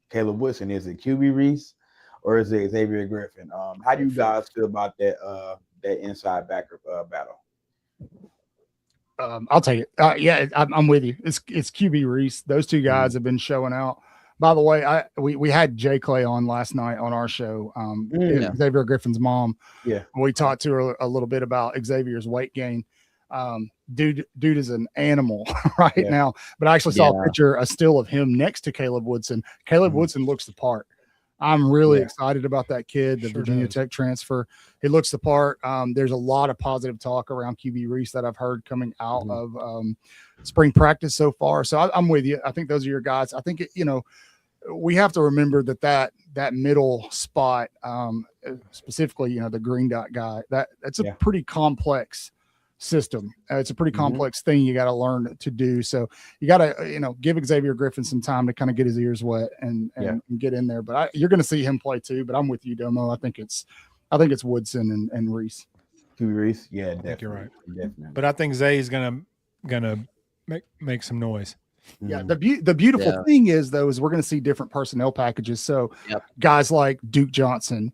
[SPEAKER 1] Caleb Woodson? Is it QB Reese or is it Xavier Griffin? How do you guys feel about that inside backer battle?
[SPEAKER 2] I'll take it. I'm with you. It's QB Reese. Those two guys have been showing out. By the way, we had Jay Clay on last night on our show. Xavier Griffin's mom. Yeah, we talked to her a little bit about Xavier's weight gain. Dude is an animal now. But I actually saw a still of him next to Caleb Woodson. Caleb Woodson looks the part. I'm really excited about that kid, the Virginia Tech transfer. He looks the part. There's a lot of positive talk around QB Reese that I've heard coming out of spring practice so far. So I'm with you. I think those are your guys. I think we have to remember that middle spot, specifically, the green dot guy, that's a pretty complex system. It's a pretty complex thing you got to learn to do. So you got to, give Xavier Griffin some time to kind of get his ears wet and get in there. But you're going to see him play too. But I'm with you, Domo. I think it's Woodson and Reese.
[SPEAKER 1] Reese, yeah,
[SPEAKER 3] I think you're right. Definitely. But I think Zay is gonna make some noise.
[SPEAKER 2] Yeah, the beautiful thing is we're going to see different personnel packages. So guys like Duke Johnson,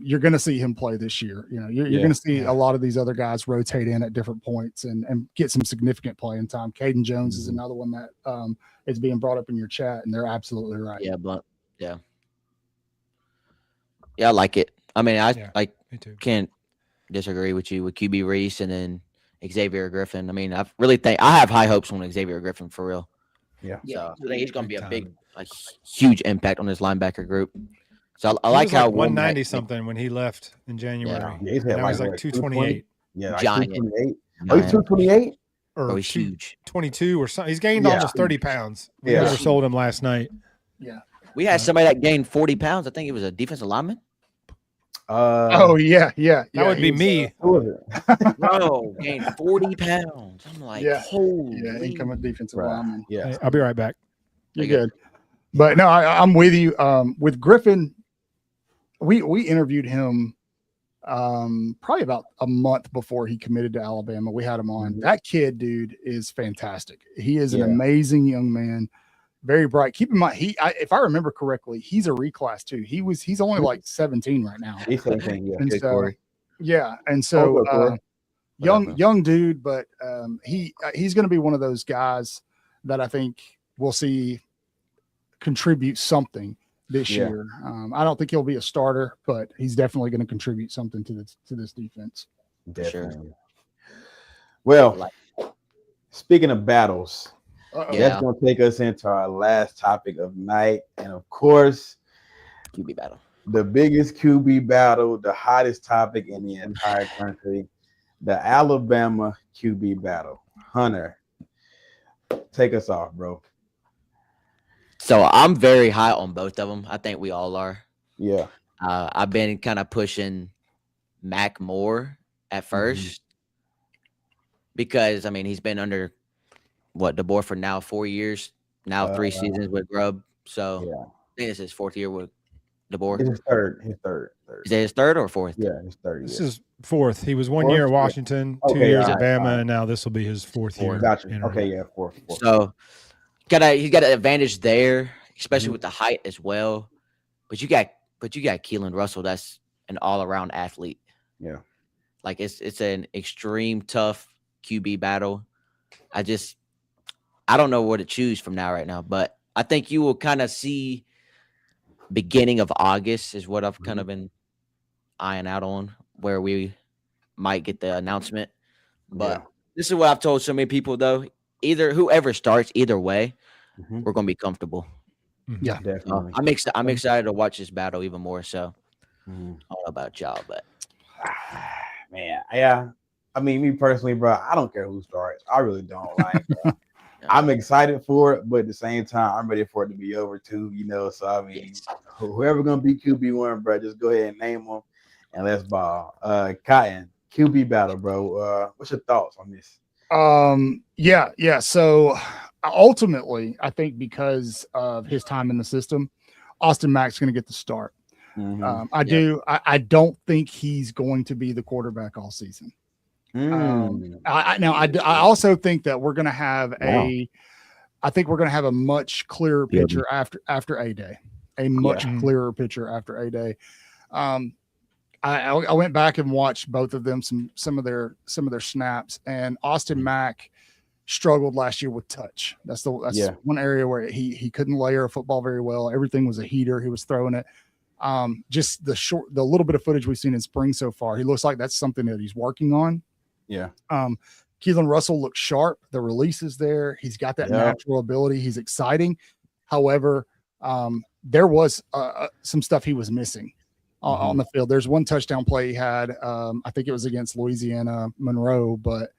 [SPEAKER 2] you're going to see him play this year. You're going to see a lot of these other guys rotate in at different points and get some significant playing time. Caden Jones is another one that is being brought up in your chat, and they're absolutely right.
[SPEAKER 4] Yeah, I like it. I mean, I can't disagree with you with QB Reese and then Xavier Griffin. I mean, I have high hopes on Xavier Griffin for real.
[SPEAKER 1] Yeah.
[SPEAKER 4] So I think he's going to be a huge impact on this linebacker group. So I like how
[SPEAKER 3] 190 something when he left in January.
[SPEAKER 1] Yeah, he's
[SPEAKER 3] now he's like 228.
[SPEAKER 1] Yeah,
[SPEAKER 4] like giant.
[SPEAKER 1] 228. Oh, he's 228.
[SPEAKER 4] Or he's huge.
[SPEAKER 3] 22 or something. He's gained almost 30 pounds. We never sold him last night.
[SPEAKER 2] Yeah.
[SPEAKER 4] We had somebody that gained 40 pounds. I think it was a defensive lineman.
[SPEAKER 2] Oh yeah.
[SPEAKER 3] That would be me.
[SPEAKER 1] Who was it?
[SPEAKER 4] Bro, gained 40 pounds. I'm like, holy.
[SPEAKER 2] Yeah, incoming defensive lineman.
[SPEAKER 1] Yeah,
[SPEAKER 3] Hey, I'll be right back.
[SPEAKER 2] You're good. But no, I'm with you. With Griffin, we interviewed him probably about a month before he committed to Alabama. We had him on. That kid, dude, is fantastic. He is an amazing young man, very bright. Keep in mind, if I remember correctly, he's a reclass too. He's only like 17 right now.
[SPEAKER 1] He's 17, yeah.
[SPEAKER 2] And so, and so young dude, but he's going to be one of those guys that I think we'll see contribute something this year. I don't think he'll be a starter, but he's definitely going to contribute something to this defense.
[SPEAKER 1] Definitely. Sure. Well, speaking of battles, that's going to take us into our last topic of night, and of course,
[SPEAKER 4] QB battle.
[SPEAKER 1] The biggest QB battle, the hottest topic in the entire country, the Alabama QB battle. Hunter, take us off, bro.
[SPEAKER 4] So I'm very high on both of them. I think we all are.
[SPEAKER 1] Yeah.
[SPEAKER 4] I've been kind of pushing Mac more at first because, I mean, he's been under DeBoer for now 4 years, now 3 seasons with Grubb. So I think it's his 4th year with DeBoer.
[SPEAKER 1] His third.
[SPEAKER 4] Is it his 3rd or 4th?
[SPEAKER 1] Yeah, his 3rd.
[SPEAKER 3] This is 4th. He was 1 year at Washington, 2 years at Bama, and now this will be his 4th year.
[SPEAKER 1] Gotcha. Okay, yeah, 4th.
[SPEAKER 4] So he's got an advantage there, especially with the height as well. But you got Keelan Russell. That's an all-around athlete.
[SPEAKER 1] Yeah,
[SPEAKER 4] like it's an extreme tough QB battle. I don't know where to choose from right now, but I think you will kind of see beginning of August is what I've kind of been eyeing out on, where we might get the announcement. But this is what I've told so many people, though. Either whoever starts, either way, we're going to be comfortable.
[SPEAKER 2] Yeah,
[SPEAKER 1] definitely.
[SPEAKER 4] I'm excited to watch this battle even more. So I don't know about y'all, but
[SPEAKER 1] man, yeah. I mean, me personally, bro, I don't care who starts. I really don't. Like, I'm excited for it, but at the same time, I'm ready for it to be over too. So I mean, whoever gonna be QB1, bro, just go ahead and name them, and let's ball. Cotton, QB battle, bro. What's your thoughts on this?
[SPEAKER 2] Yeah. So ultimately, I think because of his time in the system, Austin Mack's going to get the start. I don't think he's going to be the quarterback all season. I also think that we're going to have a much clearer picture after A-Day, clearer picture after A-Day. I went back and watched both of them, some of their snaps, and Austin Mack struggled last year with touch. That's one area where he couldn't layer a football very well. Everything was a heater. He was throwing it. Just the little bit of footage we've seen in spring so far, he looks like that's something that he's working on.
[SPEAKER 1] Yeah.
[SPEAKER 2] Keelan Russell looks sharp. The release is there. He's got that natural ability. He's exciting. However, there was some stuff he was missing on the field. There's one touchdown play he had. I think it was against Louisiana Monroe, but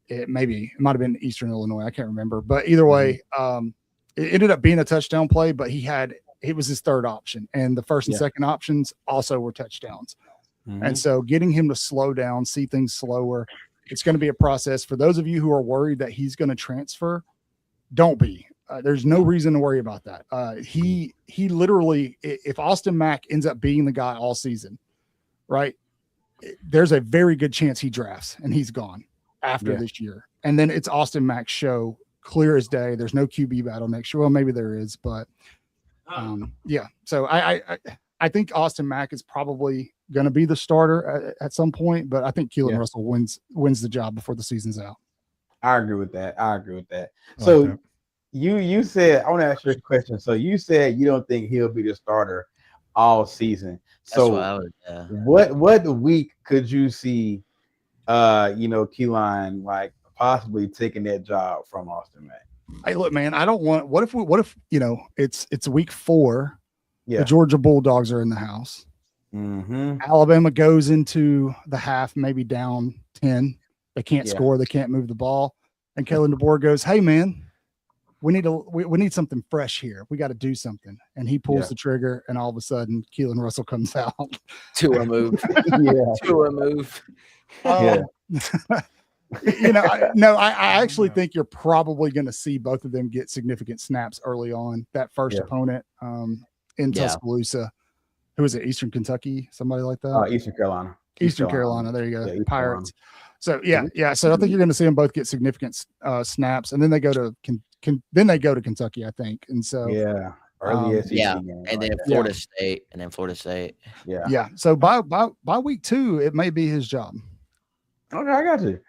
[SPEAKER 2] it might have been Eastern Illinois. I can't remember. But either way, it ended up being a touchdown play, but it was his third option. And the first and second options also were touchdowns. And so getting him to slow down, see things slower, it's going to be a process. For those of you who are worried that he's going to transfer, don't be. There's no reason to worry about that. He literally, if Austin Mack ends up being the guy all season, right, there's a very good chance he drafts and he's gone after this year. And then it's Austin Mack's show, clear as day. There's no QB battle next year. Well, maybe there is, but So I think Austin Mack is probably going to be the starter at some point, but I think Keelan Russell wins the job before the season's out.
[SPEAKER 1] I agree with that. So you said, I want to ask you a question. So you said you don't think he'll be the starter all season. So what week could you see Keelan like possibly taking that job from Austin Mack?
[SPEAKER 2] Hey, look, man, I don't want. What if it's week 4. The Georgia Bulldogs are in the house. Alabama goes into the half, maybe down 10. They can't score. They can't move the ball. And Kalen DeBoer goes, "Hey, man, we need something fresh here. We got to do something. And he pulls the trigger, and all of a sudden, Keelan Russell comes out
[SPEAKER 4] to a move. To a move.
[SPEAKER 2] I actually think you're probably going to see both of them get significant snaps early on. That first opponent in Tuscaloosa, who is it? Eastern Kentucky, somebody like that.
[SPEAKER 1] Eastern Carolina.
[SPEAKER 2] Eastern Carolina. There you go.
[SPEAKER 1] Yeah,
[SPEAKER 2] Pirates. So So I think you're going to see them both get significant snaps, and then they go to Kentucky, I think. And so
[SPEAKER 1] early SEC
[SPEAKER 4] game, and then Florida State,
[SPEAKER 2] Yeah. So by week 2, it may be his job.
[SPEAKER 1] Okay, I got you.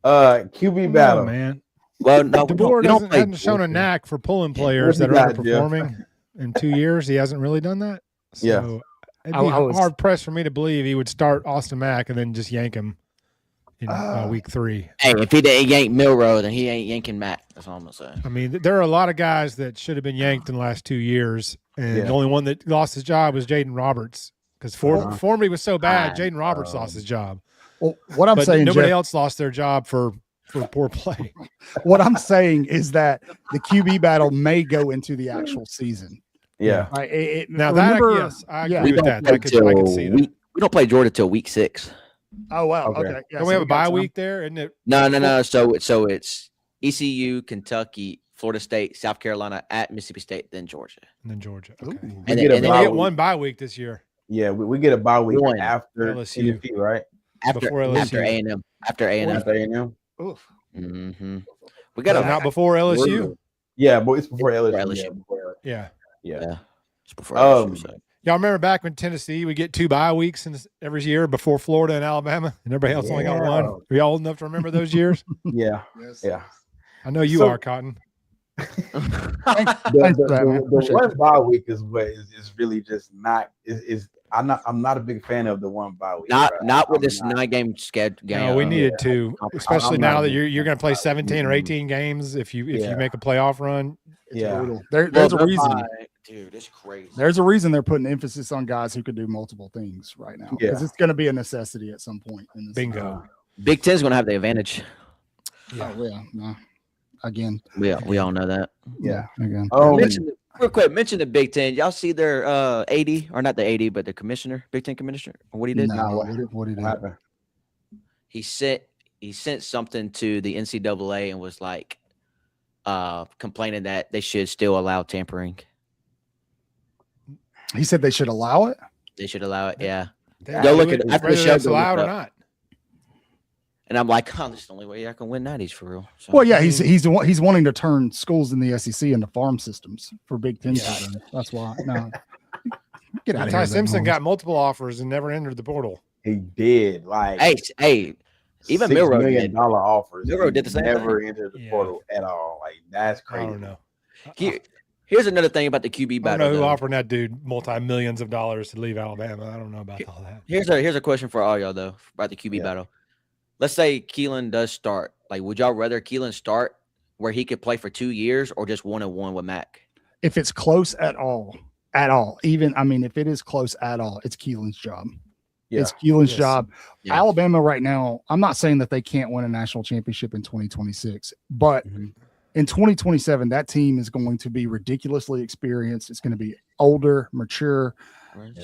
[SPEAKER 1] QB battle,
[SPEAKER 3] man.
[SPEAKER 4] Well, no,
[SPEAKER 3] DeBoer hasn't shown a knack for pulling players that are underperforming in 2 years. He hasn't really done that. So it'd be hard pressed for me to believe he would start Austin Mack and then just yank him in week 3.
[SPEAKER 4] Hey, if he didn't yank Milroe, then he ain't yanking Mack. That's all I'm gonna say.
[SPEAKER 3] I mean, there are a lot of guys that should have been yanked in the last 2 years, and the only one that lost his job was Jaden Roberts because Formby was so bad. Jaden Roberts lost his job.
[SPEAKER 2] Well, what I'm saying,
[SPEAKER 3] nobody
[SPEAKER 2] Jeff,
[SPEAKER 3] else lost their job for poor play.
[SPEAKER 2] What I'm saying is that the QB battle may go into the actual season.
[SPEAKER 1] Yeah.
[SPEAKER 2] I agree
[SPEAKER 3] with that. I can see that.
[SPEAKER 4] We don't play Georgia till week 6.
[SPEAKER 2] Oh wow. Okay.
[SPEAKER 3] Don't we have a bye week there? Isn't it?
[SPEAKER 4] No. So it's ECU, Kentucky, Florida State, South Carolina, at Mississippi State, then Georgia.
[SPEAKER 3] And then Georgia. Okay.
[SPEAKER 4] And
[SPEAKER 3] we get one bye week this year.
[SPEAKER 1] Yeah, we get a bye week after
[SPEAKER 3] LSU,
[SPEAKER 1] right?
[SPEAKER 4] After A&M. After A&M.
[SPEAKER 2] Oof.
[SPEAKER 4] Mm-hmm. We got
[SPEAKER 3] not before LSU.
[SPEAKER 1] Yeah, but it's before LSU.
[SPEAKER 3] Yeah.
[SPEAKER 4] It's before LSU. So.
[SPEAKER 3] Y'all remember back when Tennessee we get 2 bye weeks every year before Florida and Alabama, and everybody else only got one. Are y'all old enough to remember those years?
[SPEAKER 1] Yeah.
[SPEAKER 3] I know you are, Cotton.
[SPEAKER 1] The one bye week is what is really just not is. I'm not a big fan of the one bye week.
[SPEAKER 4] Not with this 9-game schedule.
[SPEAKER 3] No, we needed to, especially now that you're going to play 17 or 18 games if you make a playoff run.
[SPEAKER 2] There's a reason.
[SPEAKER 4] Dude, it's crazy.
[SPEAKER 2] There's a reason they're putting emphasis on guys who could do multiple things right now because it's going to be a necessity at some point. In this
[SPEAKER 3] Bingo.
[SPEAKER 4] Big Ten's going to have the advantage.
[SPEAKER 2] Yeah. Oh, yeah. No. Again.
[SPEAKER 4] We all know that.
[SPEAKER 2] Yeah. Again.
[SPEAKER 4] Real quick, mention the Big Ten. Y'all see their AD, or not the AD, but the commissioner, Big Ten commissioner, what he did?
[SPEAKER 2] No, what he did?
[SPEAKER 4] He sent something to the NCAA and was like complaining that they should still allow tampering.
[SPEAKER 2] He said they should allow it?
[SPEAKER 4] They should allow it, yeah.
[SPEAKER 3] Go look at whether it's allowed or not.
[SPEAKER 4] And I'm like, this is the only way I can win natties for real. So,
[SPEAKER 2] well, yeah, he's wanting to turn schools in the SEC into farm systems for Big Ten. That's why. No, get out of here.
[SPEAKER 3] Ty Simpson got multiple offers and never entered the portal.
[SPEAKER 1] He did. Like,
[SPEAKER 4] hey, even Milroe
[SPEAKER 1] $6 million offers.
[SPEAKER 4] Milroe did the same.
[SPEAKER 1] Never entered the portal at all. Like, that's crazy.
[SPEAKER 3] I don't know.
[SPEAKER 4] Here's another thing about the QB battle.
[SPEAKER 3] I don't know who offered that dude multi-millions of dollars to leave Alabama. I don't know about all that.
[SPEAKER 4] Here's a question for all y'all though about the QB battle. Let's say Keelan does start. Like, would y'all rather Keelan start where he could play for 2 years or just 1-1 with Mac?
[SPEAKER 2] If it's close at all, if it is close at all, it's Keelan's job. Yeah. It's Keelan's job. Yeah. Alabama right now, I'm not saying that they can't win a national championship in 2026, but in 2027, that team is going to be ridiculously experienced. It's going to be older, mature. Yeah.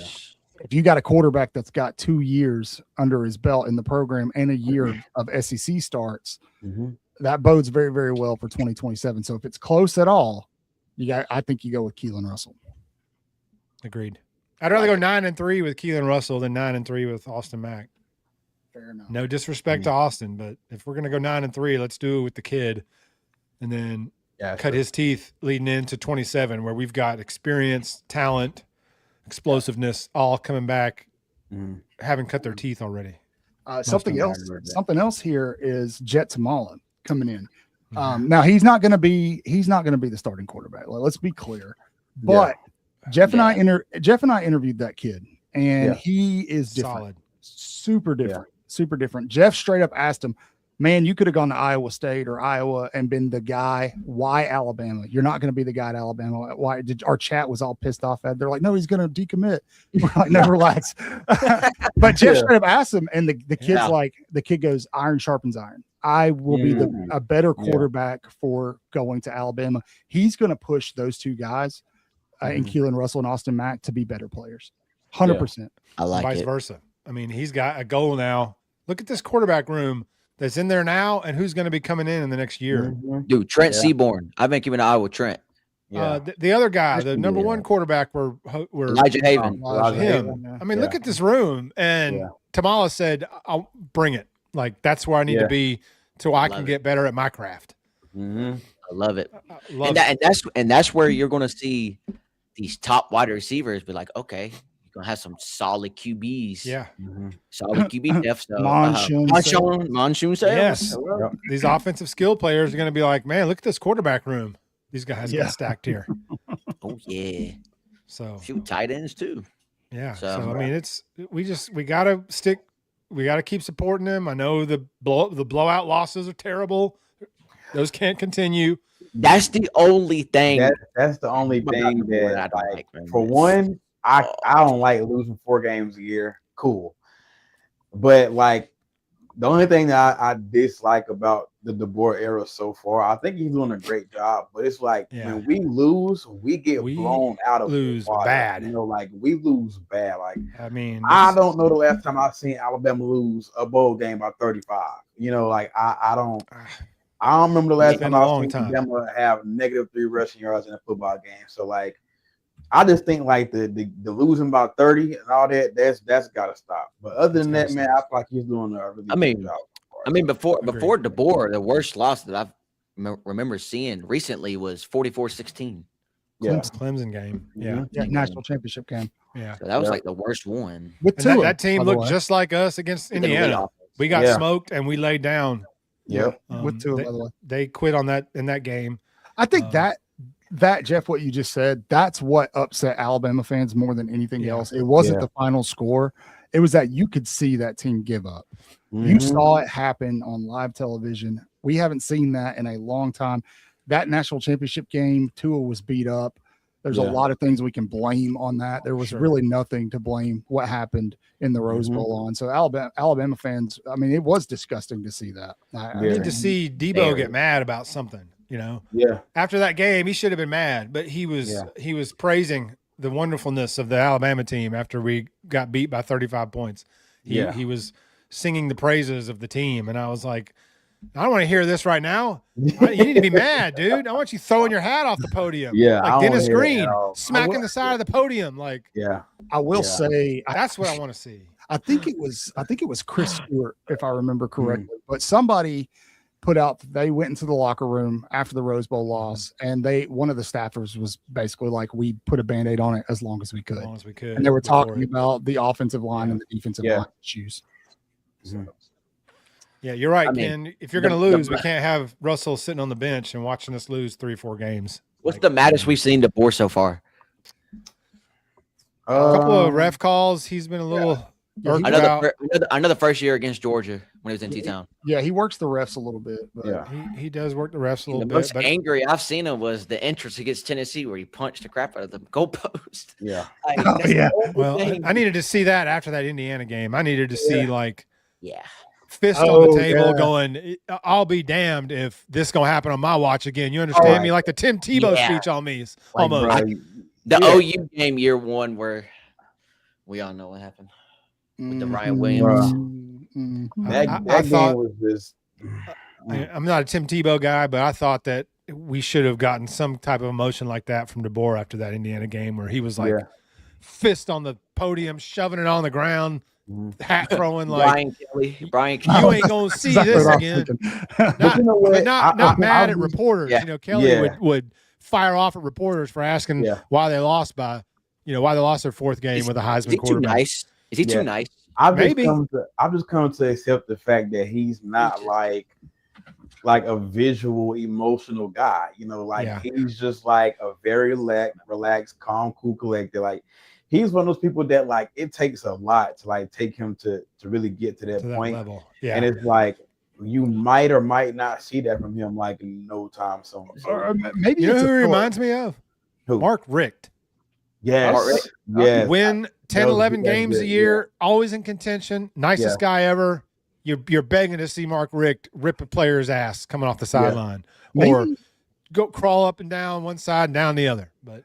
[SPEAKER 2] If you got a quarterback that's got 2 years under his belt in the program and a year of SEC starts, that bodes very, very well for 2027. So if it's close at all, I think you go with Keelan Russell.
[SPEAKER 3] Agreed. I'd rather go 9-3 with Keelan Russell than 9-3 with Austin Mack.
[SPEAKER 2] Fair enough.
[SPEAKER 3] No disrespect to Austin, but if we're going to go 9-3, let's do it with the kid and then cut his teeth leading into 27 where we've got experience, talent, explosiveness all coming back, having cut their teeth already.
[SPEAKER 2] Something else here is Jet Tamala coming in. Now he's not going to be the starting quarterback. Let's be clear. But Jeff and I interviewed that kid, and he is different. Solid. Super different. Jeff straight up asked him, man, you could have gone to Iowa State or Iowa and been the guy. Why Alabama? You're not going to be the guy at Alabama. Why? Our chat was all pissed off at. They're like, no, he's going to decommit. We're like, no, relax. But Jeff straight up asked him, and the kid's like, the kid goes, iron sharpens iron. I will be a better quarterback for going to Alabama. He's going to push those two guys, in Keelan Russell and Austin Mack, to be better players. 100%.
[SPEAKER 4] I like
[SPEAKER 3] Vice versa. I mean, he's got a goal now. Look at this quarterback room that's in there now, and who's going to be coming in the next year.
[SPEAKER 4] Dude, Trent Seaborn. I've been keeping an eye with Trent.
[SPEAKER 3] The other guy, the number one quarterback, we're
[SPEAKER 4] Elijah Haven.
[SPEAKER 3] I mean, look at this room. And Tamala said, "I'll bring it. Like, that's where I need to be so I can get better at my craft."
[SPEAKER 4] I love it. And that's where you're going to see these top wide receivers be like, okay, you're going to have some solid QBs.
[SPEAKER 3] Yeah.
[SPEAKER 4] Solid QB depth. So,
[SPEAKER 2] Monsoon
[SPEAKER 3] sales. Yes. These offensive skill players are going to be like, man, look at this quarterback room. These guys got stacked here.
[SPEAKER 4] Oh yeah.
[SPEAKER 3] So
[SPEAKER 4] shoot, tight ends too.
[SPEAKER 3] Yeah. So I mean, we gotta keep supporting them. I know the blowout losses are terrible. Those can't continue.
[SPEAKER 4] That's the only thing.
[SPEAKER 1] That's the only thing that I like. For one, I don't like losing 4 games a year. Cool. But like the only thing that I dislike about the DeBoer era so far, I think he's doing a great job, but it's like when we lose, we get blown out of
[SPEAKER 3] lose
[SPEAKER 1] the water.
[SPEAKER 3] Bad.
[SPEAKER 1] You know, like we lose bad. Like
[SPEAKER 3] I mean,
[SPEAKER 1] I don't know the last time I've seen Alabama lose a bowl game by 35. You know, like I don't remember the last time I've seen Alabama have -3 rushing yards in a football game. So like I just think like the losing by 30 and all that's got to stop. But other than that, man, I feel like he's doing a really good job.
[SPEAKER 4] I mean, before DeBoer, the worst loss that I've remember seeing recently was 44-16.
[SPEAKER 1] Yeah,
[SPEAKER 3] Clemson game.
[SPEAKER 2] Yeah, national championship game.
[SPEAKER 3] Yeah,
[SPEAKER 4] so that was like the worst one.
[SPEAKER 3] That team looked just like us against Indiana. We got smoked and we laid down.
[SPEAKER 1] Yep,
[SPEAKER 2] with Tua, by the way.
[SPEAKER 3] They quit on that in that game.
[SPEAKER 2] I think that Jeff, what you just said, that's what upset Alabama fans more than anything else. It wasn't the final score. It was that you could see that team give up. You saw it happen on live television. We haven't seen that in a long time. That national championship game, Tua was beat up. There's a lot of things we can blame on that. There was really nothing to blame what happened in the Rose Bowl on. So Alabama fans, I mean, it was disgusting to see that.
[SPEAKER 3] I need to see Debo get mad about something. You know, after that game, he should have been mad, but he was praising the wonderfulness of the Alabama team after we got beat by 35 points. He was singing the praises of the team, and I was like, I don't want to hear this right now. You need to be mad, dude. I want you throwing your hat off the podium. Like Dennis Green smacking the side of the podium. Like,
[SPEAKER 2] I will say
[SPEAKER 3] that's what I want to see.
[SPEAKER 2] I think it was Chris Stewart, if I remember correctly, but somebody put out, they went into the locker room after the Rose Bowl loss, and one of the staffers was basically like, we put a Band-Aid on it as long as we could. And they were talking about the offensive line and the defensive line issues.
[SPEAKER 3] Yeah, you're right, Ken. If you're going to lose, we can't have Russell sitting on the bench and watching us lose 3-4 games.
[SPEAKER 4] What's the maddest we've seen DeBoer so far?
[SPEAKER 3] A couple of ref calls. He's been a little
[SPEAKER 4] I know the first year against Georgia when he was in T-Town.
[SPEAKER 2] Yeah, he works the refs a little bit.
[SPEAKER 3] But he does work the refs a little bit.
[SPEAKER 4] The most angry I've seen him was the entrance against Tennessee where he punched the crap out of the goalpost.
[SPEAKER 1] Yeah.
[SPEAKER 3] Well, I needed to see that after that Indiana game. I needed to see fist on the table going, I'll be damned if this going to happen on my watch again. You understand me? Like the Tim Tebow speech on me almost.
[SPEAKER 4] The OU game year 1 where we all know what happened. With the Ryan Williams.
[SPEAKER 1] That game was just.
[SPEAKER 3] I'm not a Tim Tebow guy, but I thought that we should have gotten some type of emotion like that from DeBoer after that Indiana game where he was like fist on the podium, shoving it on the ground, hat throwing like
[SPEAKER 4] Brian
[SPEAKER 3] Kelly. You ain't gonna see this again. Not mad at reporters. You know, Kelly would fire off at reporters for asking why they lost by, why they lost their 4th game with a Heisman quarterback.
[SPEAKER 4] Is he too nice?
[SPEAKER 1] I've just come to accept the fact that he's not like a visual, emotional guy. He's just like a very relaxed, calm, cool, collected. Like he's one of those people that like it takes a lot to like take him to really get to that point.
[SPEAKER 3] Level.
[SPEAKER 1] And it's like you might or might not see that from him like in no time soon. So,
[SPEAKER 2] maybe
[SPEAKER 3] who he reminds me of?
[SPEAKER 1] Who?
[SPEAKER 3] Mark Richt.
[SPEAKER 1] Yes. Yes.
[SPEAKER 3] Win 10, 11 games a year, always in contention, nicest guy ever. you're begging to see Mark Richt rip a player's ass coming off the sideline, or go crawl up and down one side and down the other. But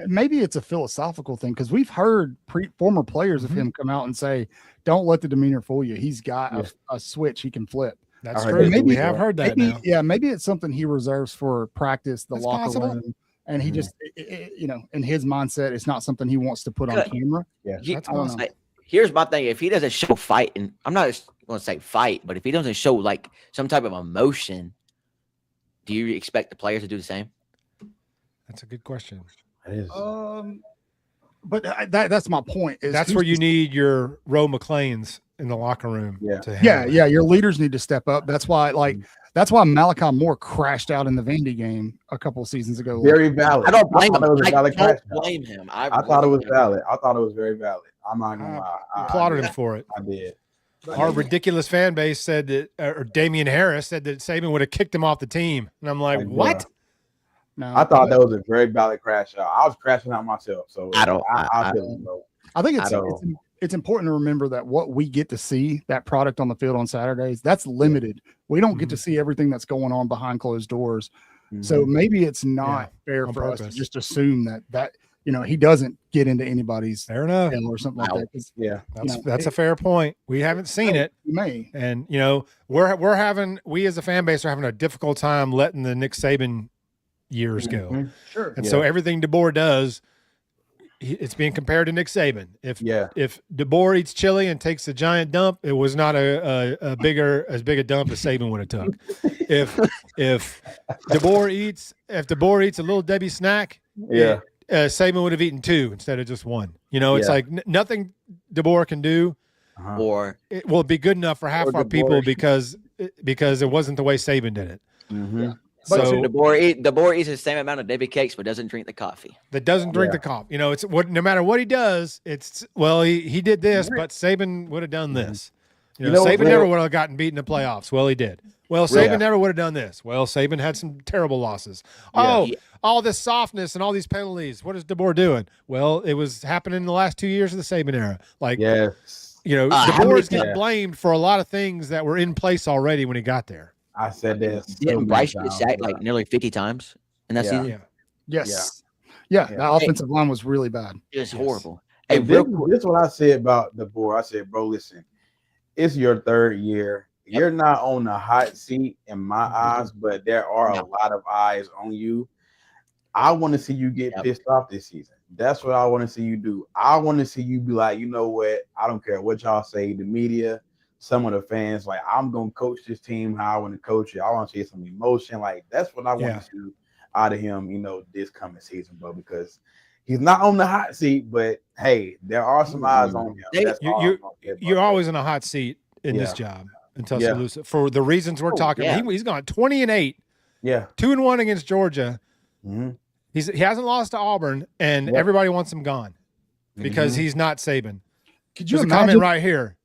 [SPEAKER 2] maybe it's a philosophical thing, because we've heard former players of him come out and say, "Don't let the demeanor fool you. He's got a switch he can flip."
[SPEAKER 3] That's true. Maybe we have heard that.
[SPEAKER 2] Maybe it's something he reserves for practice, the locker room, and he just, in his mindset, it's not something he wants to put on camera.
[SPEAKER 4] Here's my thing: if he doesn't show fight, and I'm not going to say fight, but if he doesn't show like some type of emotion, do you expect the players to do the same?
[SPEAKER 3] That's a good question.
[SPEAKER 1] It is.
[SPEAKER 2] But that's my point.
[SPEAKER 3] That's where you need your Roe McClains in the locker room.
[SPEAKER 2] Yeah. Your leaders need to step up. That's why, that's why Malachi Moore crashed out in the Vandy game a couple of seasons ago.
[SPEAKER 1] Very valid.
[SPEAKER 4] I don't blame him.
[SPEAKER 1] I
[SPEAKER 4] don't blame him.
[SPEAKER 1] I thought it was valid. I thought it was very valid. I'm not gonna lie.
[SPEAKER 3] I applauded him for it.
[SPEAKER 1] I did.
[SPEAKER 3] Our ridiculous fan base said that, or Damian Harris said that Saban would have kicked him off the team, and I'm like, what?
[SPEAKER 2] No,
[SPEAKER 1] I thought that was a very valid crash out. I was crashing out myself, so I
[SPEAKER 2] think it's important to remember that what we get to see, that product on the field on Saturdays, that's limited. We don't get to see everything that's going on behind closed doors. So maybe it's not fair for us to just assume that he doesn't get into anybody's
[SPEAKER 3] fair enough
[SPEAKER 2] or something like that.
[SPEAKER 3] That's a fair point. We haven't seen it. And we as a fan base are having a difficult time letting the Nick Saban years go.
[SPEAKER 2] Sure.
[SPEAKER 3] And so everything DeBoer does, it's being compared to Nick Saban. If DeBoer eats chili and takes a giant dump, it was not as big a dump as Saban would have took. If DeBoer eats a little Debbie snack, Saban would have eaten 2 instead of just 1. It's like nothing DeBoer can do,
[SPEAKER 4] or
[SPEAKER 3] it will be good enough for half our people because it wasn't the way Saban did it.
[SPEAKER 4] So DeBoer eats the same amount of Debbie cakes, but doesn't drink the coffee.
[SPEAKER 3] That doesn't drink the coffee. It's what, no matter what he does, it's he did this, but Saban would have done this. Saban never would have gotten beat in the playoffs. Well, he did. Well, Saban never would have done this. Well, Saban had some terrible losses. All this softness and all these penalties. What is DeBoer doing? Well, it was happening in the last 2 years of the Saban era. DeBoer getting blamed for a lot of things that were in place already when he got there.
[SPEAKER 1] I said this.
[SPEAKER 4] Didn't Bryce get sacked like nearly 50 times in that season?
[SPEAKER 2] Yes. Yeah. That offensive line was really bad.
[SPEAKER 4] It's horrible.
[SPEAKER 1] Hey, this is what I said about DeBoer. I said, bro, listen, it's your 3rd year. You're not on the hot seat in my eyes, but there are a lot of eyes on you. I want to see you get pissed off this season. That's what I want to see you do. I want to see you be like, you know what? I don't care what y'all say, the media, some of the fans, like, I'm going to coach this team how I want to coach it. I want to see some emotion. Like, that's what I want to see out of him, this coming season, bro, because he's not on the hot seat, but, hey, there are some eyes on him.
[SPEAKER 3] You're always in a hot seat in this job until you lose it. For the reasons we're talking about. He's gone 20-8.
[SPEAKER 1] Yeah.
[SPEAKER 3] 2-1 against Georgia. He hasn't lost to Auburn, and everybody wants him gone because he's not Saban.
[SPEAKER 2] Could you
[SPEAKER 3] imagine? A comment right here.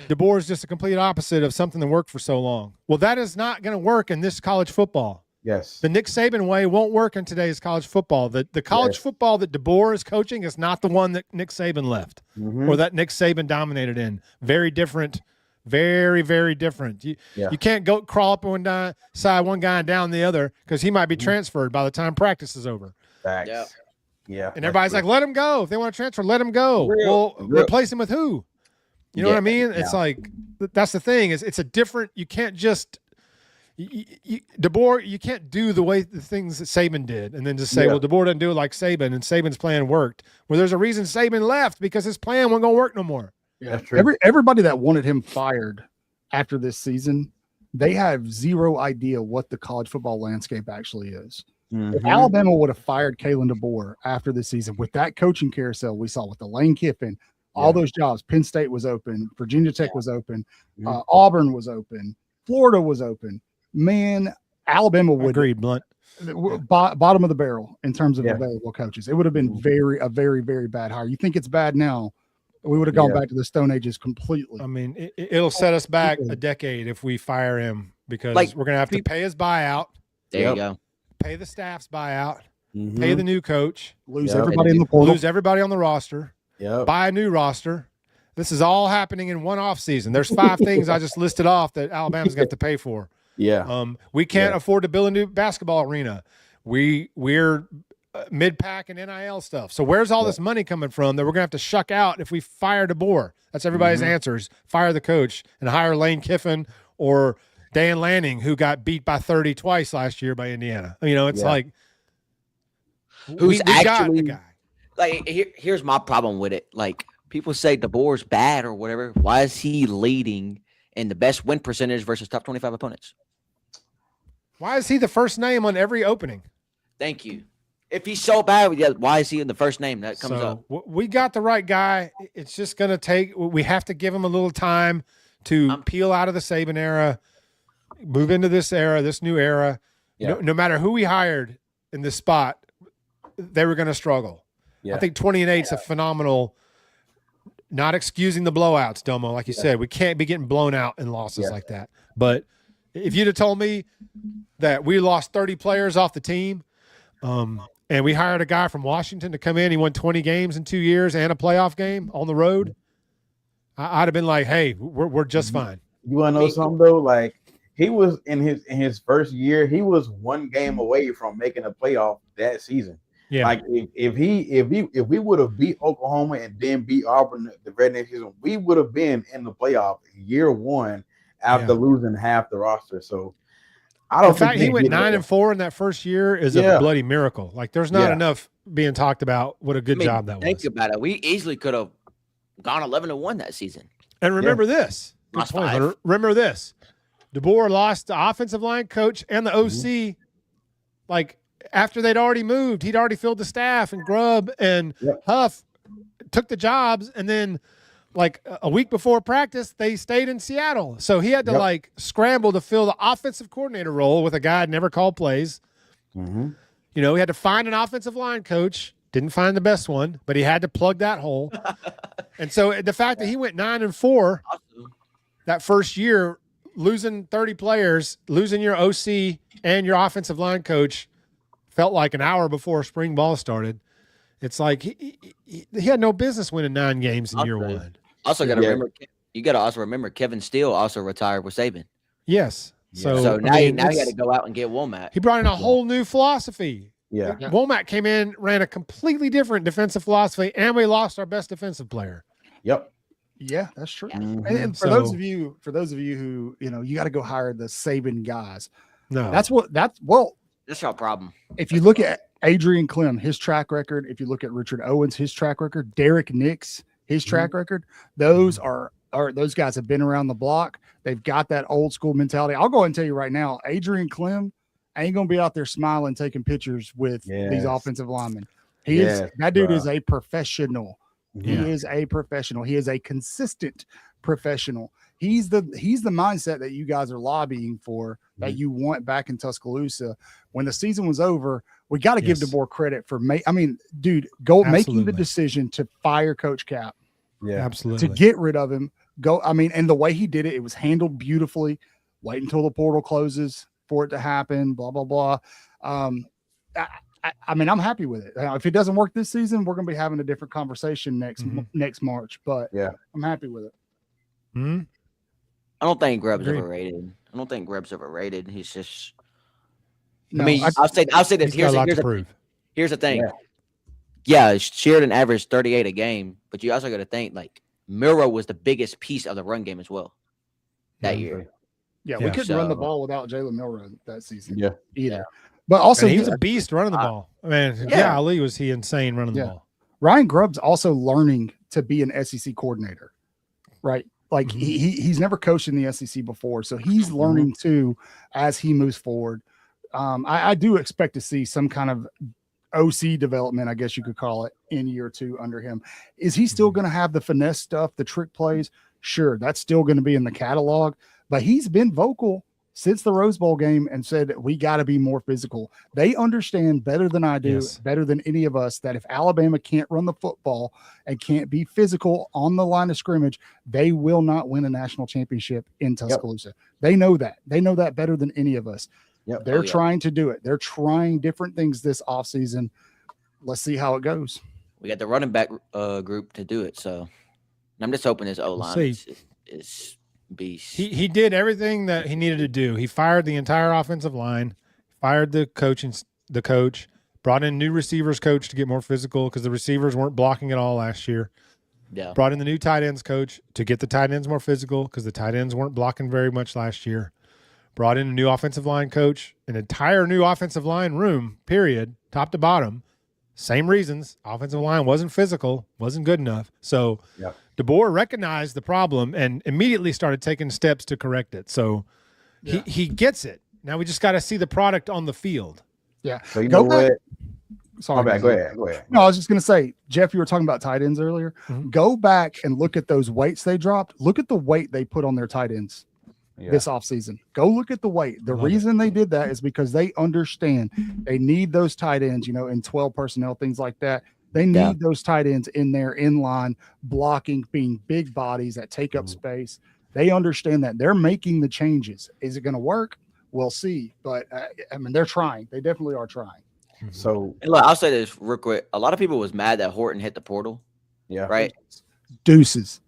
[SPEAKER 3] DeBoer is just a complete opposite of something that worked for so long. Well, that is not going to work in this college football.
[SPEAKER 1] Yes.
[SPEAKER 3] The Nick Saban way won't work in today's college football. The college football that DeBoer is coaching is not the one that Nick Saban left or that Nick Saban dominated in. Very different. Very, very different. You can't go crawl up one side one guy and down the other because he might be transferred by the time practice is over.
[SPEAKER 1] Facts. Yeah.
[SPEAKER 3] And everybody's like, let him go. If they want to transfer, let him go. Well, replace him with who? You know what I mean? It's like, that's the thing. It's a different, you can't just, DeBoer, you can't do the things that Saban did and then just say, well, DeBoer doesn't do it like Saban and Saban's plan worked. Well, there's a reason Saban left because his plan wasn't going to work no more.
[SPEAKER 2] Yeah, that's true. Everybody that wanted him fired after this season, they have zero idea what the college football landscape actually is. If Alabama would have fired Kalen DeBoer after this season with that coaching carousel we saw with the Lane Kiffin, all those jobs, Penn State was open, Virginia Tech was open, Auburn was open, Florida was open. Man, Alabama would
[SPEAKER 3] agreed, Blunt.
[SPEAKER 2] Bottom of the barrel in terms of available coaches. It would have been a very, very bad hire. You think it's bad now? We would have gone back to the Stone Ages completely.
[SPEAKER 3] I mean, it'll set us back a decade if we fire him because we're going to have to pay his buyout.
[SPEAKER 4] There you go.
[SPEAKER 3] Pay the staff's buyout. Pay the new coach.
[SPEAKER 2] Lose everybody in the portal.
[SPEAKER 3] Lose everybody on the roster. Buy a new roster. This is all happening in one off season. There's 5 things I just listed off that Alabama's going to have to pay for.
[SPEAKER 1] Yeah.
[SPEAKER 3] We can't afford to build a new basketball arena. We're mid-pack and NIL stuff. So where's all this money coming from that we're going to have to shuck out if we fire DeBoer? That's everybody's answers. Fire the coach and hire Lane Kiffin or Dan Lanning, who got beat by 30 twice last year by Indiana. You know, it's like
[SPEAKER 4] who's
[SPEAKER 3] we
[SPEAKER 4] actually
[SPEAKER 3] got the guy.
[SPEAKER 4] Like here's my problem with it. Like people say DeBoer's bad or whatever. Why is he leading in the best win percentage versus top 25 opponents?
[SPEAKER 3] Why is he the first name on every opening?
[SPEAKER 4] Thank you. If he's so bad, why is he in the first name that comes up?
[SPEAKER 3] We got the right guy. It's just going to take – we have to give him a little time to peel out of the Saban era, move into this era, this new era. Yeah. No matter who we hired in this spot, they were going to struggle. Yeah. I think 20-8 is a phenomenal – not excusing the blowouts, Domo, like you said. We can't be getting blown out in losses like that. But if you'd have told me that we lost 30 players off the team and we hired a guy from Washington to come in, he won 20 games in 2 years and a playoff game on the road, I'd have been like, hey, we're just fine.
[SPEAKER 1] You want to know something, though? Like, he was in his first year, he was 1 game away from making a playoff that season. Yeah. Like if we would have beat Oklahoma and then beat Auburn the very next season, we would have been in the playoff year 1 after losing half the roster. So I don't think
[SPEAKER 3] he went 9-4 in that first year is a bloody miracle. Like there's not enough being talked about what a good job that was.
[SPEAKER 4] Think about it. We easily could have gone 11-1 that season.
[SPEAKER 3] And remember this. Lost 5. Remember this. DeBoer lost the offensive line coach and the OC like after they'd already moved. He'd already filled the staff, and Grubb and Huff took the jobs, and then like a week before practice, they stayed in Seattle. So he had to like scramble to fill the offensive coordinator role with a guy who never called plays. Mm-hmm. You know, he had to find an offensive line coach. Didn't find the best one, but he had to plug that hole. And so the fact that he went 9-4 that first year, losing 30 players, losing your OC and your offensive line coach, felt like an hour before spring ball started. It's like he had no business winning 9 games in year 1.
[SPEAKER 4] Also, got to remember, you got to also remember Kevin Steele also retired with Saban.
[SPEAKER 3] Yes.
[SPEAKER 4] So now you got to go out and get Womack.
[SPEAKER 3] He brought in a whole new philosophy.
[SPEAKER 1] Yeah.
[SPEAKER 3] Womack came in, ran a completely different defensive philosophy, and we lost our best defensive player.
[SPEAKER 1] Yep.
[SPEAKER 2] Yeah, that's true. Mm-hmm. And for those of you who, you know, you got to go hire the Saban guys.
[SPEAKER 3] No.
[SPEAKER 2] That's
[SPEAKER 4] your problem.
[SPEAKER 2] If you look at Adrian Clem, his track record, if you look at Richard Owens, his track record, Derek Nix, his track record, those those guys have been around the block. They've got that old school mentality. I'll go ahead and tell you right now, Adrian Clem ain't gonna be out there smiling, taking pictures with these offensive linemen. That dude is a professional. He is a professional. He is a consistent professional. He's the mindset that you guys are lobbying for, that you want back in Tuscaloosa. When the season was over, we got to give DeBoer credit for making the decision to fire Coach Cap.
[SPEAKER 3] Yeah, absolutely.
[SPEAKER 2] To get rid of him. And the way he did it, it was handled beautifully. Wait until the portal closes for it to happen, blah, blah, blah. I'm happy with it. If it doesn't work this season, we're going to be having a different conversation next March. But I'm happy with it.
[SPEAKER 3] Mm-hmm.
[SPEAKER 4] I don't think Grubb's overrated. He's just.
[SPEAKER 2] No,
[SPEAKER 4] I'll say this. Here's the thing. Yeah, Sheridan averaged 38 a game, but you also got to think like Milroe was the biggest piece of the run game as well that year.
[SPEAKER 2] Yeah, we couldn't run the ball without Jalen Milroe that season.
[SPEAKER 1] Yeah,
[SPEAKER 2] either. Yeah. But also,
[SPEAKER 3] he was a beast running the ball. I mean, golly, was he insane running the ball.
[SPEAKER 2] Ryan Grubb's also learning to be an SEC coordinator, right? Like he's never coached in the SEC before, so he's learning too as he moves forward. I do expect to see some kind of OC development, I guess you could call it, in year 2 under him. Is he still going to have the finesse stuff, the trick plays? Sure, that's still going to be in the catalog, but he's been vocal since the Rose Bowl game and said, we got to be more physical. They understand better than I do, better than any of us, that if Alabama can't run the football and can't be physical on the line of scrimmage, they will not win a national championship in Tuscaloosa. Yep. They know that. They know that better than any of us. Yep. They're trying to do it. They're trying different things this offseason. Let's see how it goes.
[SPEAKER 4] We got the running back group to do it. So, I'm just hoping his O-line is beast.
[SPEAKER 3] He did everything that he needed to do. He fired the entire offensive line, fired the coach, brought in new receivers coach to get more physical because the receivers weren't blocking at all last year.
[SPEAKER 4] Yeah.
[SPEAKER 3] Brought in the new tight ends coach to get the tight ends more physical because the tight ends weren't blocking very much last year. Brought in a new offensive line coach, an entire new offensive line room, period, top to bottom. Same reasons. Offensive line wasn't physical, wasn't good enough. So DeBoer recognized the problem and immediately started taking steps to correct it. So he gets it. Now we just got to see the product on the field.
[SPEAKER 2] Yeah.
[SPEAKER 1] So you know what?
[SPEAKER 2] Sorry.
[SPEAKER 1] Go ahead.
[SPEAKER 2] No, I was just going to say, Jeff, you were talking about tight ends earlier. Mm-hmm. Go back and look at those weights they dropped. Look at the weight they put on their tight ends this offseason. Go look at the weight. The reason they did that is because they understand they need those tight ends, in 12 personnel, things like that. They need those tight ends in there, in line, blocking, being big bodies that take up space. They understand that. They're making the changes. Is it going to work? We'll see. But, they're trying. They definitely are trying.
[SPEAKER 1] So
[SPEAKER 4] and look, I'll say this real quick. A lot of people was mad that Horton hit the portal.
[SPEAKER 1] Yeah.
[SPEAKER 4] Right?
[SPEAKER 2] Deuces.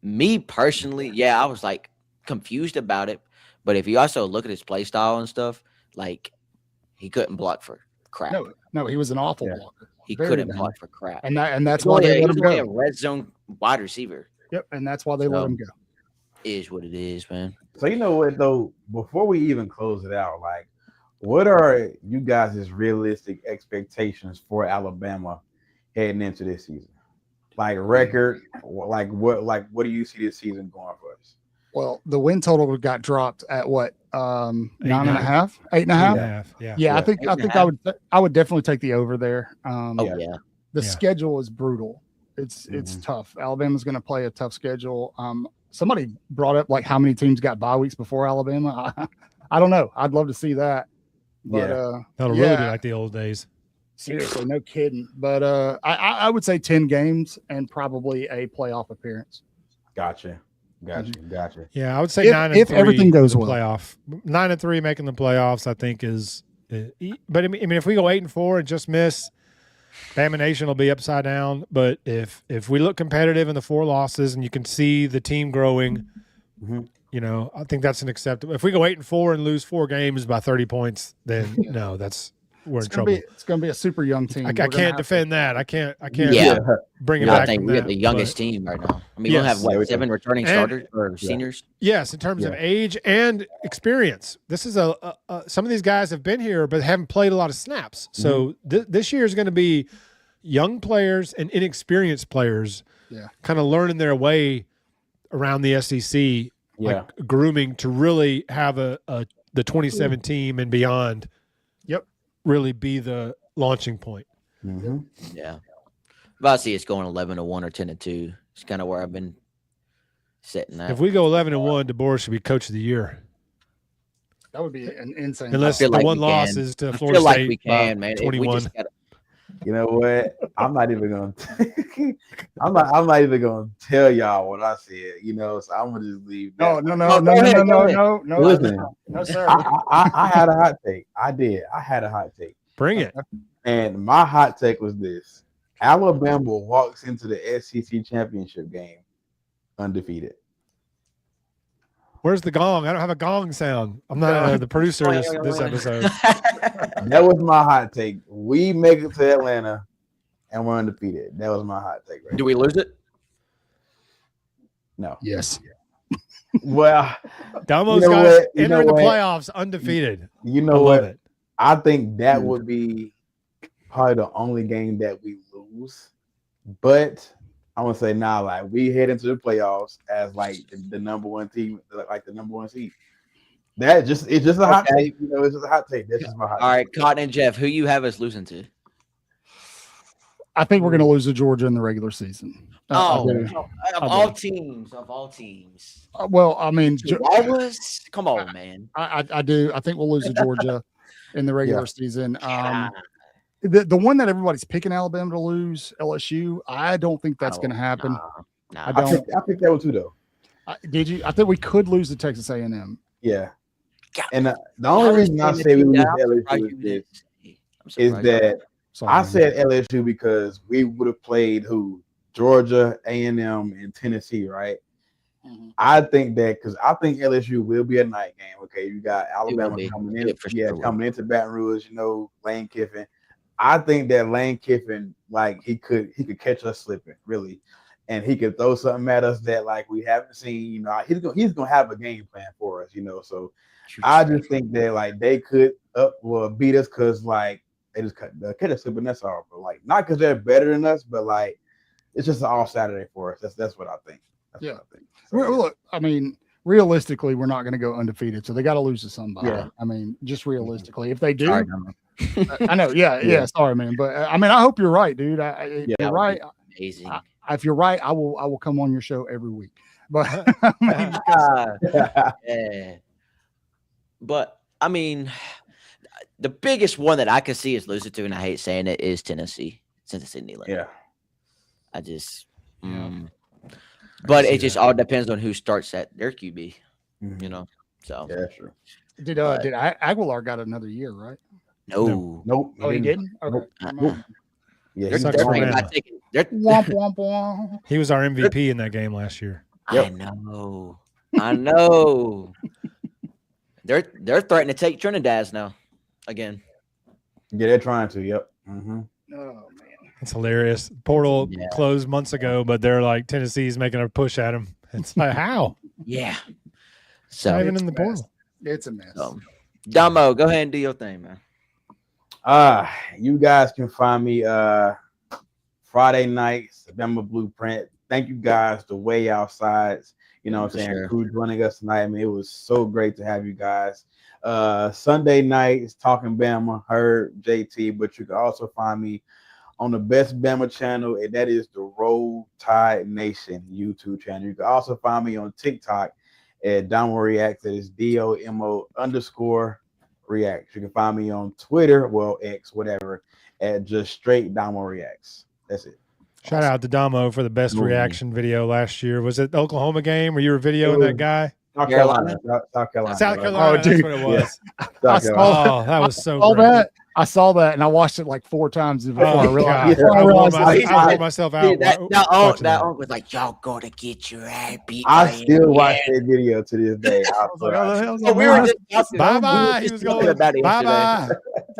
[SPEAKER 4] Me personally, I was like confused about it. But if you also look at his play style and stuff, like he couldn't block for crap.
[SPEAKER 2] No, he was an awful blocker.
[SPEAKER 4] He couldn't block for crap.
[SPEAKER 2] And that's why they let him go.
[SPEAKER 4] A red zone wide receiver.
[SPEAKER 2] Yep, and that's why they let him go.
[SPEAKER 4] Is what it is, man.
[SPEAKER 1] So you know what though, before we even close it out, like what are you guys' realistic expectations for Alabama heading into this season? Like record, like what do you see this season going for us?
[SPEAKER 2] Well, the win total got dropped at what? 9.5, 8.5. Yeah. I think I would definitely take the over there. The schedule is brutal. It's tough. Alabama's going to play a tough schedule. Somebody brought up like how many teams got bye weeks before Alabama. I don't know. I'd love to see that. But,
[SPEAKER 3] that'll really be like the old days.
[SPEAKER 2] Seriously, no kidding. But I would say 10 games and probably a playoff appearance.
[SPEAKER 1] Gotcha.
[SPEAKER 3] Yeah, I would say 9-3
[SPEAKER 2] if everything goes well.
[SPEAKER 3] Playoff 9-3 making the playoffs, I think is. But I mean, if we go 8-4 and just miss, Bama Nation will be upside down. But if we look competitive in the 4 losses and you can see the team growing, I think that's an acceptable. If we go 8-4 and lose 4 games by 30 points, then no, we're in trouble.
[SPEAKER 2] It's going to be a super young team.
[SPEAKER 3] I can't defend that. I can't bring it
[SPEAKER 4] back.
[SPEAKER 3] I
[SPEAKER 4] think we have the youngest team right now. I mean, we'll have 7 returning starters or seniors.
[SPEAKER 3] Yes, in terms of age and experience. This is some of these guys have been here but haven't played a lot of snaps. So this year is going to be young players and inexperienced players kind of learning their way around the SEC, like grooming to really have the 27 team and beyond really be the launching point.
[SPEAKER 4] Yeah. If I see it's going 11-1 or 10-2, it's kind of where I've been sitting at.
[SPEAKER 3] If we go 11-1, DeBoer should be coach of the year.
[SPEAKER 2] That would be an insane.
[SPEAKER 3] Unless the one loss is to Florida State.
[SPEAKER 4] I feel like we can, man.
[SPEAKER 3] 21.
[SPEAKER 1] You know what? I'm not even gonna. I'm not even gonna tell y'all what I said. So I'm gonna just leave.
[SPEAKER 2] No,
[SPEAKER 1] Listen,
[SPEAKER 2] no, sir.
[SPEAKER 1] I had a hot take. I did. I had a hot take.
[SPEAKER 3] Bring it.
[SPEAKER 1] And my hot take was this: Alabama walks into the SEC championship game undefeated.
[SPEAKER 3] Where's the gong? I don't have a gong sound. I'm not the producer of this episode.
[SPEAKER 1] That was my hot take. We make it to Atlanta and we're undefeated. That was my hot take. Right.
[SPEAKER 4] Do we lose it?
[SPEAKER 1] No.
[SPEAKER 2] Yes.
[SPEAKER 1] Well,
[SPEAKER 3] Damo's got entering the playoffs undefeated.
[SPEAKER 1] You know what? I think that would be probably the only game that we lose. But I want to say now, like we head into the playoffs as like the number 1 team, like the number 1 seed. It's just a hot take. It's just a hot take. That's just my hot take.
[SPEAKER 4] All right, Cotton and Jeff, who you have us losing to?
[SPEAKER 2] I think we're going to lose to Georgia in the regular season.
[SPEAKER 4] Of all teams.
[SPEAKER 2] Well, I mean,
[SPEAKER 4] come on, man.
[SPEAKER 2] I do. I think we'll lose to Georgia in the regular season. The one that everybody's picking Alabama to lose, LSU, I don't think that's going to happen.
[SPEAKER 1] I picked that one too, though.
[SPEAKER 2] Did you? I think we could lose to Texas A&M.
[SPEAKER 1] Yeah. And the only reason I say we lose to LSU is that I said LSU because we would have played who? Georgia, A&M, and Tennessee, right? Mm-hmm. I think that because I think LSU will be a night game. Okay, you got Alabama coming in, coming into Baton Rouge. Lane Kiffin. I think that Lane Kiffin, like he could catch us slipping, really, and he could throw something at us that like we haven't seen. He's gonna have a game plan for us. So I just think that like they could beat us because like they just catch us slipping. That's all, but like not because they're better than us, but like it's just an off Saturday for us. That's what I think. That's what I think.
[SPEAKER 2] So, look, I mean, realistically, we're not going to go undefeated, so they got to lose to somebody. Yeah. I mean, just realistically, if they do, I know. Yeah. Sorry, man, but I mean, I hope you're right, dude. If you're right, amazing. If you're right, I will come on your show every week. But
[SPEAKER 4] but I mean, the biggest one that I can see is losing to, and I hate saying it, is Tennessee. Cincinnati Neyland.
[SPEAKER 1] Yeah.
[SPEAKER 4] I just. But it just all depends on who starts at their QB, So
[SPEAKER 1] yeah, sure.
[SPEAKER 2] Did Aguilar got another year, right?
[SPEAKER 4] No.
[SPEAKER 1] Nope.
[SPEAKER 2] Oh, he didn't. Okay.
[SPEAKER 1] Nope.
[SPEAKER 3] Yeah,
[SPEAKER 4] they're
[SPEAKER 2] womp womp womp.
[SPEAKER 3] He was our MVP in that game last year.
[SPEAKER 4] Yep. I know. They're threatening to take Trinidad's now again.
[SPEAKER 1] Yeah, they're trying to. Yep. Mm-hmm.
[SPEAKER 2] Oh man.
[SPEAKER 3] It's hilarious. Portal closed months ago, but they're like Tennessee's making a push at him. It's like how?
[SPEAKER 4] Yeah.
[SPEAKER 3] So not even in the portal.
[SPEAKER 2] It's a mess.
[SPEAKER 4] Damo, go ahead and do your thing, man.
[SPEAKER 1] You guys can find me Friday nights, Bama Blueprint. Thank you guys, the Way Outsides. You know what I'm saying? Sure. Crew joining us tonight. I mean, it was so great to have you guys. Sunday nights, Talking Bama, Heard, JT, but you can also find me on the Best Bama channel, and that is the Roll Tide Nation YouTube channel. You can also find me on TikTok at Domo Reacts. That is DOMO_Reacts. You can find me on Twitter, X, whatever, at just straight Domo Reacts. That's it.
[SPEAKER 3] Shout out to Domo for the best reaction video last year. Was it the Oklahoma game where you were videoing that guy?
[SPEAKER 1] South Carolina.
[SPEAKER 3] Oh, dude. That's what it was.
[SPEAKER 1] Yeah.
[SPEAKER 3] That was so great.
[SPEAKER 2] I saw that and I watched it like 4 times before I realized.
[SPEAKER 3] I wore myself out.
[SPEAKER 4] That was like, y'all gonna get your ass beat.
[SPEAKER 1] I still watch that video to this day.
[SPEAKER 3] Bye-bye. He was going, bye-bye.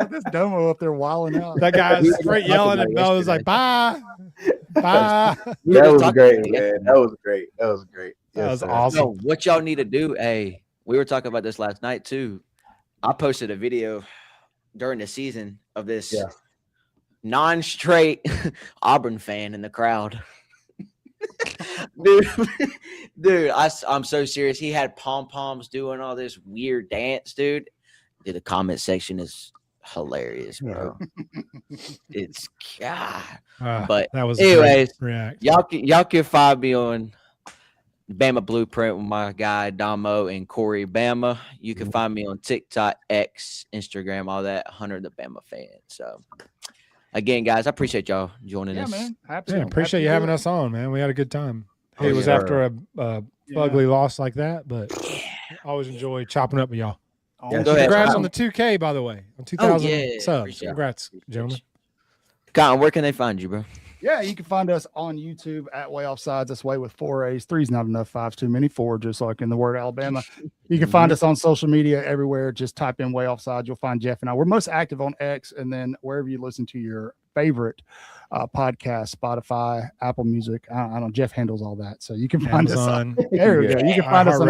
[SPEAKER 2] This Domo up there wilding out.
[SPEAKER 3] That guy was straight yelling and I was like, bye. Bye.
[SPEAKER 1] That was great, man. That was great.
[SPEAKER 3] That was awesome.
[SPEAKER 4] So what y'all need to do, we were talking about this last night too. I posted a video during the season of this non-straight Auburn fan in the crowd. dude, I'm so serious. He had pom-poms doing all this weird dance, dude. The comment section is hilarious, bro. It's God. But
[SPEAKER 3] that was
[SPEAKER 4] anyways, y'all can find me on Bama Blueprint with my guy Damo and Corey Bama. You can find me on TikTok, X, Instagram, all that. Hunter the Bama fan. So again, guys, I appreciate y'all joining us.
[SPEAKER 2] Man.
[SPEAKER 3] Absolutely. Appreciate you having us on, man. We had a good time. It was after a ugly loss like that, but always enjoy chopping up with y'all. Congrats on the 2K, by the way, on 2,000 subs. Congrats, gentlemen.
[SPEAKER 4] Cotton, where can they find you, bro?
[SPEAKER 2] Yeah, you can find us on YouTube at Way Offsides. That's Way with 4 A's. 3's not enough. 5's too many. 4, just like in the word Alabama. You can find us on social media everywhere. Just type in Way Offsides. You'll find Jeff and I. We're most active on X, and then wherever you listen to your favorite podcast, Spotify, Apple Music. I don't know. Jeff handles all that, so you can find
[SPEAKER 3] Amazon,
[SPEAKER 2] us. There we go. You can find us on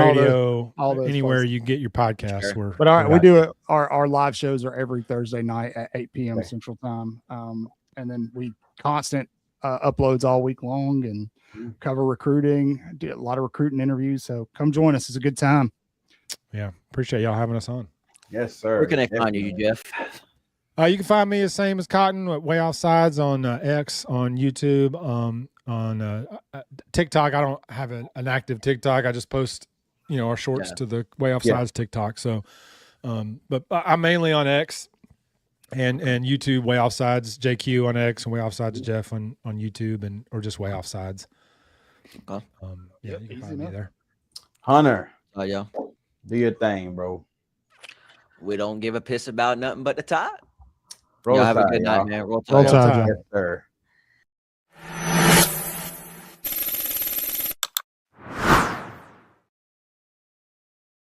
[SPEAKER 3] all those anywhere you get your podcasts.
[SPEAKER 2] Sure. But all right, we do it. Our live shows are every Thursday night at 8 p.m. Central Time, and then we constant uploads all week long and cover recruiting, do a lot of recruiting interviews. So come join us. It's a good time.
[SPEAKER 3] Yeah. Appreciate y'all having us on.
[SPEAKER 1] Yes, sir.
[SPEAKER 4] Where can I find you, Jeff?
[SPEAKER 3] You can find me the same as Cotton at Way Offsides on X, on YouTube, on TikTok. I don't have an active TikTok. I just post, our shorts to the Way Offsides TikTok. So, but I'm mainly on X. And YouTube, Way Offsides, JQ on X, and Way Offsides Jeff on YouTube, or just Way Offsides.
[SPEAKER 4] Okay.
[SPEAKER 3] You can find me there.
[SPEAKER 1] Hunter.
[SPEAKER 4] Oh yeah.
[SPEAKER 1] Do your thing, bro.
[SPEAKER 4] We don't give a piss about nothing but the Tide.
[SPEAKER 1] Y'all
[SPEAKER 4] have a good night, man. Roll Tide.
[SPEAKER 3] Roll Tide.
[SPEAKER 1] Yes, sir.